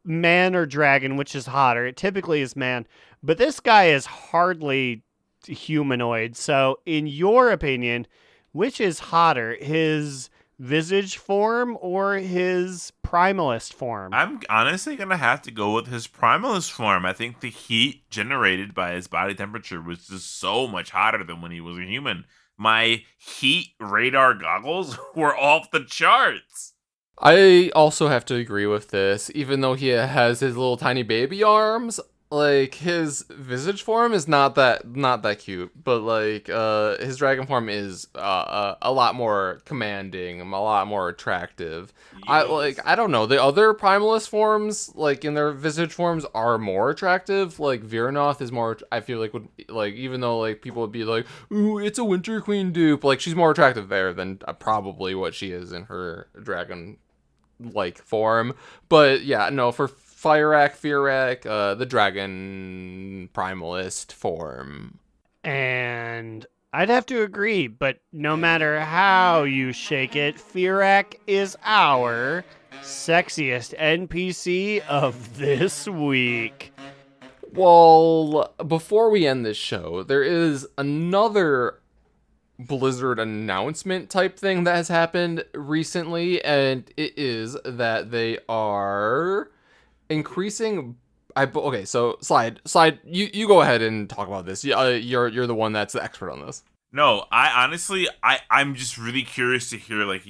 man or dragon, which is hotter, it typically is man. But this guy is hardly humanoid. So in your opinion, which is hotter, his visage form or his primalist form? I'm honestly gonna have to go with his primalist form. I think the heat generated by his body temperature was just so much hotter than when he was a human. My heat radar goggles were off the charts. I also have to agree with this, even though he has his little tiny baby arms. Like, his visage form is not that cute, but like his dragon form is a lot more commanding, a lot more attractive. Yes. I don't know, the other primalist forms, like in their visage forms, are more attractive. Like Viranoth is more, I feel like, would, like, even though like people would be like, ooh, it's a Winter Queen dupe, like she's more attractive there than probably what she is in her dragon like form. But yeah, no, for Fyrak, the dragon primalist form. And I'd have to agree, but no matter how you shake it, Fyrak is our sexiest NPC of this week. Well, before we end this show, there is another Blizzard announcement type thing that has happened recently, and it is that they are increasing. Okay, so slide. You go ahead and talk about this. You're the one that's the expert on this. No, I honestly, I'm just really curious to hear like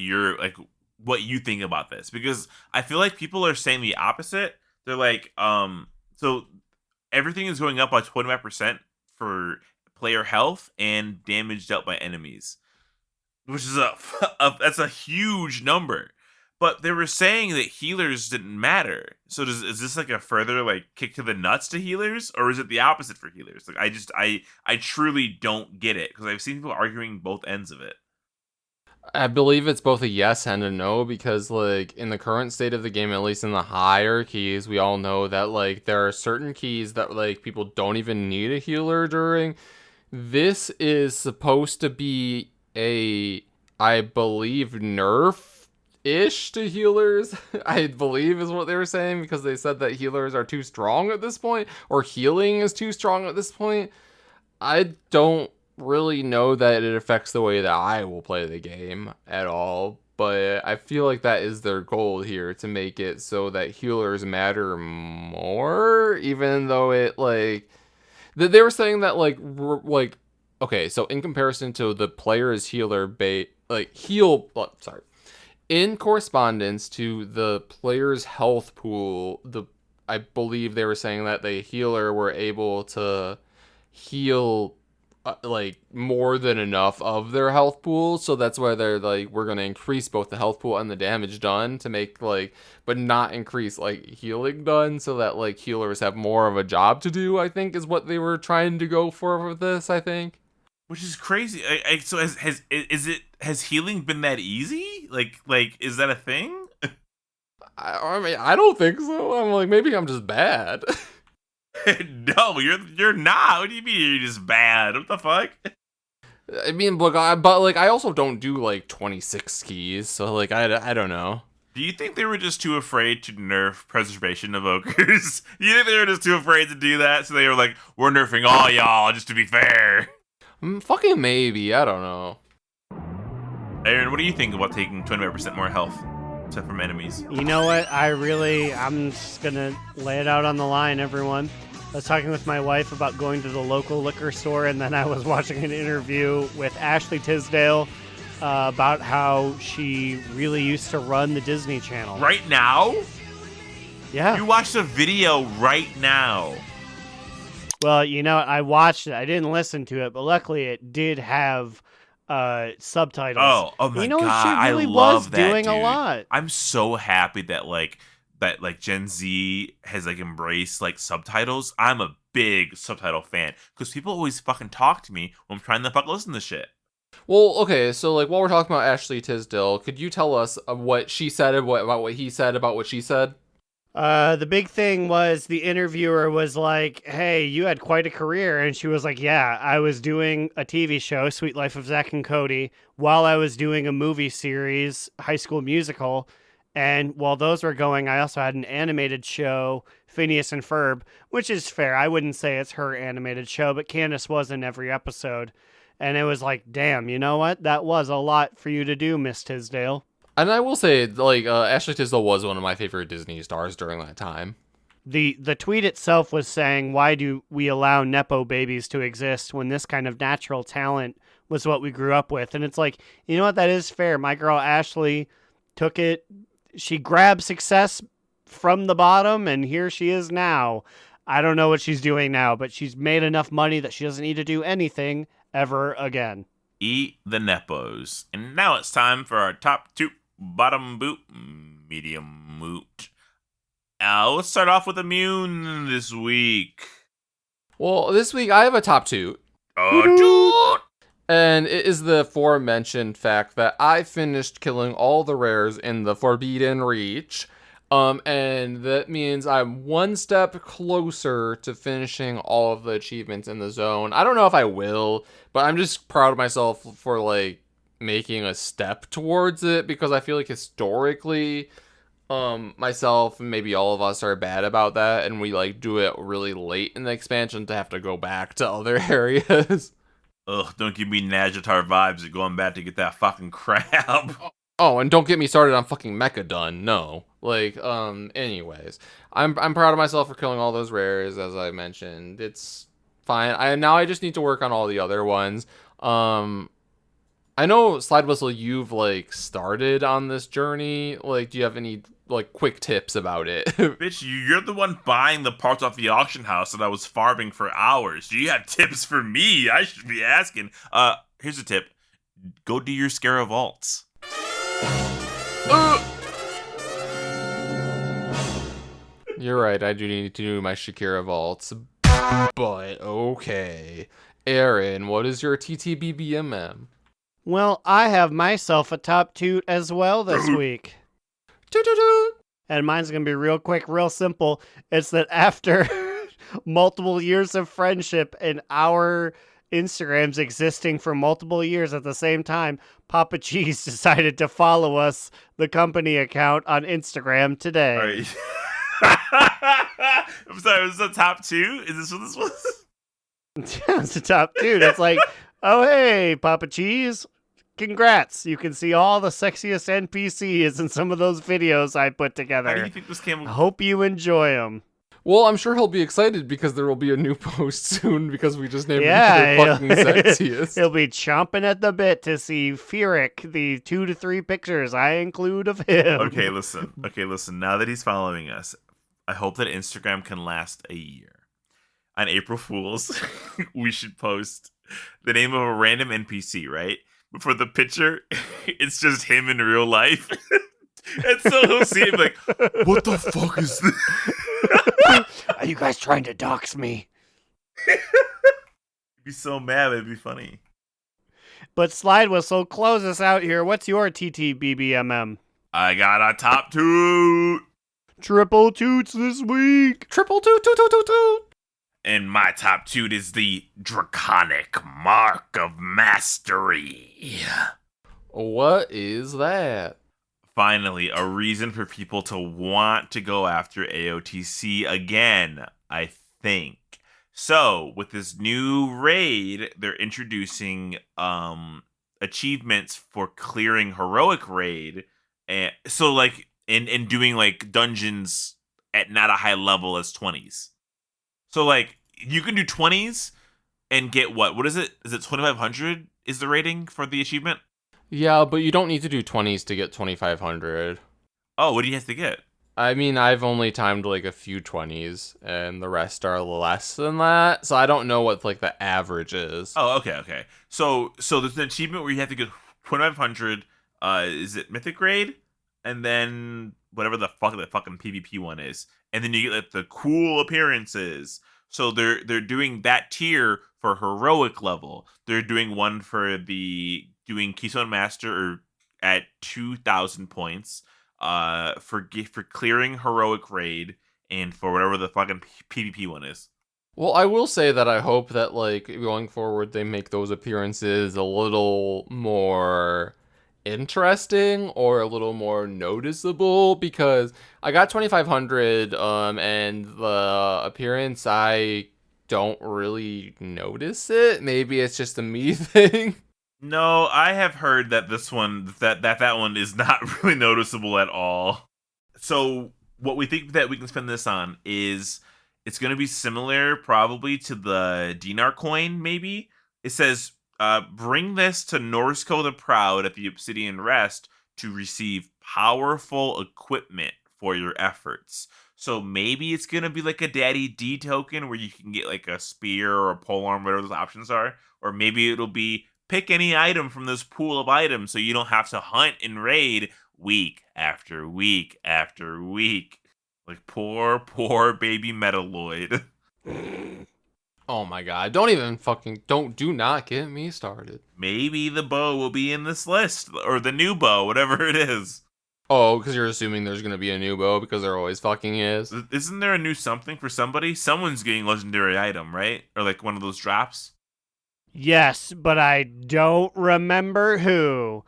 what you think about this, because I feel like people are saying the opposite. They're like, so everything is going up by 25% for player health and damage dealt by enemies, which is that's a huge number. But they were saying that healers didn't matter. So is this like a further like kick to the nuts to healers, or is it the opposite for healers? Like I truly don't get it, because I've seen people arguing both ends of it. I believe it's both a yes and a no, because like in the current state of the game, at least in the higher keys, we all know that like there are certain keys that like people don't even need a healer during. This is supposed to be I believe, nerf-ish to healers, I believe is what they were saying, because they said that healers are too strong at this point, or healing is too strong at this point. I don't really know that it affects the way that I will play the game at all, but I feel like that is their goal here, to make it so that healers matter more, even though it like They were saying that like okay, so in comparison to the player's in correspondence to the player's health pool, I believe they were saying that the healer were able to heal like more than enough of their health pool, so that's why they're like, we're gonna increase both the health pool and the damage done to make like, but not increase like healing done, so that like healers have more of a job to do, I think is what they were trying to go for with this, I think. Which is crazy. So has healing been that easy? Like is that a thing? I mean, I don't think so. I'm like, maybe I'm just bad. No, you're not. What do you mean you're just bad? What the fuck? I mean, look, I also don't do like 26 keys, so like I don't know. Do you think they were just too afraid to nerf preservation of ogres? You think they were just too afraid to do that, so they were like, we're nerfing all y'all just to be fair? Fucking maybe. I don't know. Aaron, what do you think about taking 25% more health from enemies? You know what? I'm just going to lay it out on the line, everyone. I was talking with my wife about going to the local liquor store, and then I was watching an interview with Ashley Tisdale about how she really used to run the Disney Channel. Right now? Yeah. You watched a video right now. Well, you know, I watched it. I didn't listen to it, but luckily it did have subtitles. Oh my you know, god! she really I love was that, doing dude. a lot. I'm so happy that Gen Z has like embraced like subtitles. I'm a big subtitle fan because people always fucking talk to me when I'm trying to fucking listen to shit. Well, okay, so like while we're talking about Ashley Tisdale, could you tell us what she said about what he said about what she said? The big thing was the interviewer was like, hey, you had quite a career. And she was like, yeah, I was doing a TV show, Sweet Life of Zack and Cody, while I was doing a movie series, High School Musical. And while those were going, I also had an animated show, Phineas and Ferb, which is fair. I wouldn't say it's her animated show, but Candace was in every episode. And it was like, damn, you know what? That was a lot for you to do, Miss Tisdale. And I will say, like, Ashley Tisdale was one of my favorite Disney stars during that time. The tweet itself was saying, why do we allow Nepo babies to exist when this kind of natural talent was what we grew up with? And it's like, you know what? That is fair. My girl Ashley took it. She grabbed success from the bottom, and here she is now. I don't know what she's doing now, but she's made enough money that she doesn't need to do anything ever again. Eat the Nepos. And now it's time for our top two, bottom boot, medium moot. Let's start off with Immune this week. Well, this week I have a top two. Dude. And it is the aforementioned fact that I finished killing all the rares in the Forbidden Reach. And that means I'm one step closer to finishing all of the achievements in the zone. I don't know if I will, but I'm just proud of myself for like making a step towards it, because I feel like historically, myself and maybe all of us are bad about that, and we like do it really late in the expansion to have to go back to other areas. Ugh, don't give me Najatar vibes of going back to get that fucking crab. Oh, and don't get me started on fucking Mechadon. No. Like, anyways. I'm proud of myself for killing all those rares, as I mentioned. It's fine. I just need to work on all the other ones. I know, Slidewhistle, you've, like, started on this journey. Like, do you have any, like, quick tips about it? Bitch, you're the one buying the parts off the auction house that I was farming for hours. Do you have tips for me? I should be asking. Here's a tip. Go do your Scara Vaults. You're right, I do need to do my Shakira Vaults. But, okay. Aaron, what is your TTBBMM? Well, I have myself a top toot as well this week. Toot-toot-toot. And mine's going to be real quick, real simple. It's that after multiple years of friendship and our Instagrams existing for multiple years at the same time, Papa Cheese decided to follow us, the company account, on Instagram today. All right. I'm sorry, was this the top two? Is this what this was? It's the top toot. It's like, oh, hey, Papa Cheese. Congrats. You can see all the sexiest NPCs in some of those videos I put together. How do you think this came? I hope you enjoy them. Well, I'm sure he'll be excited because there will be a new post soon because we just named Yeah, him the fucking sexiest. he'll be chomping at the bit to see Fyrak, the 2 to 3 pictures I include of him. Okay, listen. Now that he's following us, I hope that Instagram can last a year. On April Fools, we should post the name of a random NPC, right? But for the picture, it's just him in real life. And so he'll see him like, what the fuck is this? Are you guys trying to dox me? He'd be so mad, it'd be funny. But Slidewhistle, close us out here. What's your TTBBMM? I got a top toot. Triple toots this week. Triple toot toot toot toot toot. And my top toot is the Draconic Mark of Mastery. What is that? Finally, a reason for people to want to go after AOTC again, I think. So, with this new raid, they're introducing achievements for clearing heroic raid. And so, like, in doing, like, dungeons at not a high level as 20s. So, like, you can do 20s and get what? What is it? Is it 2,500 is the rating for the achievement? Yeah, but you don't need to do 20s to get 2,500. Oh, what do you have to get? I mean, I've only timed like a few 20s, and the rest are less than that. So I don't know what like the average is. Oh, okay. So there's an achievement where you have to get 2,500. Is it Mythic Grade? And then whatever the fuck that fucking PvP one is, and then you get like the cool appearances. So they're doing that tier for heroic level. They're doing one for the doing Keystone Master at 2,000 points. For clearing heroic raid and for whatever the fucking PvP one is. Well, I will say that I hope that like going forward they make those appearances a little more interesting or a little more noticeable, because I got 2,500 and the appearance I don't really notice it. Maybe it's just a me thing. No, I have heard that this one that one is not really noticeable at all. So what we think that we can spend this on is it's going to be similar probably to the dinar coin. Maybe it says bring this to Norsco the Proud at the Obsidian Rest to receive powerful equipment for your efforts. So maybe it's going to be like a Daddy D token where you can get like a spear or a polearm, whatever those options are. Or maybe it'll be pick any item from this pool of items so you don't have to hunt and raid week after week after week. Like poor baby Metalloid. Oh my god, do not get me started. Maybe the bow will be in this list, or the new bow, whatever it is. Oh, because you're assuming there's going to be a new bow because there always fucking is. Isn't there a new something for somebody? Someone's getting legendary item, right? Or like one of those drops? Yes, but I don't remember who.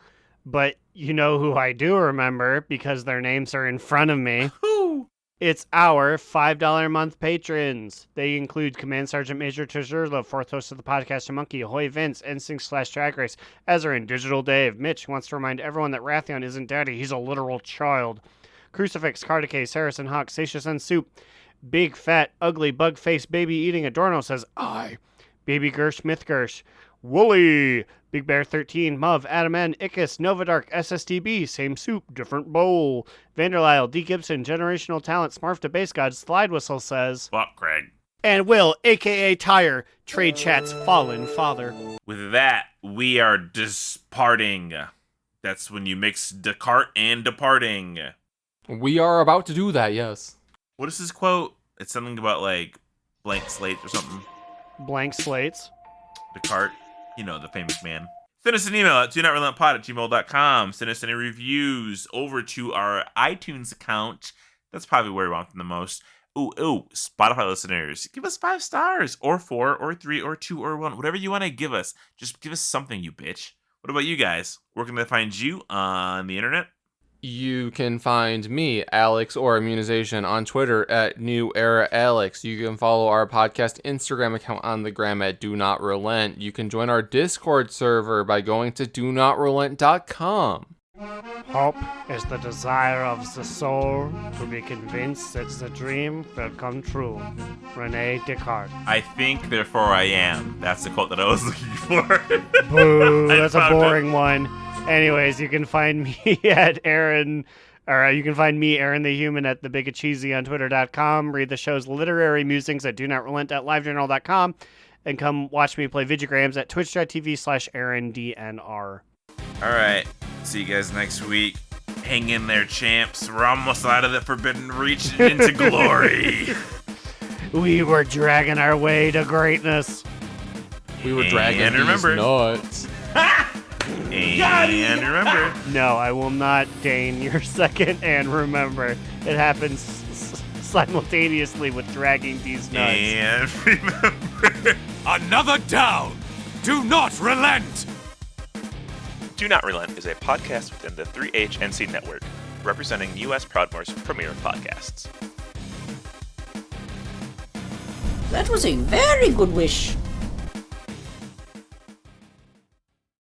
But you know who I do remember because their names are in front of me. Who? It's our $5 a month patrons. They include Command Sergeant Major Tezerlo, fourth host of the podcast, A Monkey, Ahoy Vince, Instinct/Drag Race, Ezra, and Digital Dave. Mitch wants to remind everyone that Rathion isn't daddy, he's a literal child. Crucifix, Cardicase, Saracen Hawk, Satious and Soup, Big Fat Ugly Bug Face Baby Eating Adorno says I. Baby Gersh, Myth Gersh, Wooly, Big Bear 13, Muv, Adam N, Icus, Novadark, SSTB, Same Soup, Different Bowl, Vanderlyle, D. Gibson, Generational Talent, Smurf to Base God, Slidewhistle says, Fuck, Craig. and Will, aka Tire, Trade Chat's Fallen Father. With that, we are disparting. That's when you mix Descartes and departing. We are about to do that, yes. What is this quote? It's something about like blank slate or something. Blank slates. Descartes, you know, the famous man. Send us an email at donotrelentlpod@gmail.com. Send us any reviews over to our iTunes account. That's probably where we want them the most. Ooh, Spotify listeners, give us 5 stars, or 4, or 3, or 2, or 1. Whatever you want to give us. Just give us something, you bitch. What about you guys? Where can they find you on the internet? You can find me, Alex, or Immunization on Twitter at New Era Alex. You can follow our podcast Instagram account on the gram at Do Not Relent. You can join our Discord server by going to DoNotRelent.com. Hope is the desire of the soul to be convinced that the dream will come true. René Descartes. I think, therefore I am. That's the quote that I was looking for. Boo, I that's a found boring one. Anyways, you can find me at Aaron, or you can find me, Aaron the Human, at thebigacheesy on twitter.com. Read the show's literary musings at donot relent at livejournal.com. And come watch me play videograms at twitch.tv/AaronDNR. All right. See you guys next week. Hang in there, champs. We're almost out of the Forbidden Reach into glory. We were dragging our way to greatness. We were dragging And these remember- nuts. And remember, No, I will not deign your second and remember. It happens simultaneously with dragging these nuts. and remember. Another down! Do not relent! Do Not Relent is a podcast within the 3HNC network, representing U.S. Proudmoore's premier podcasts. That was a very good wish.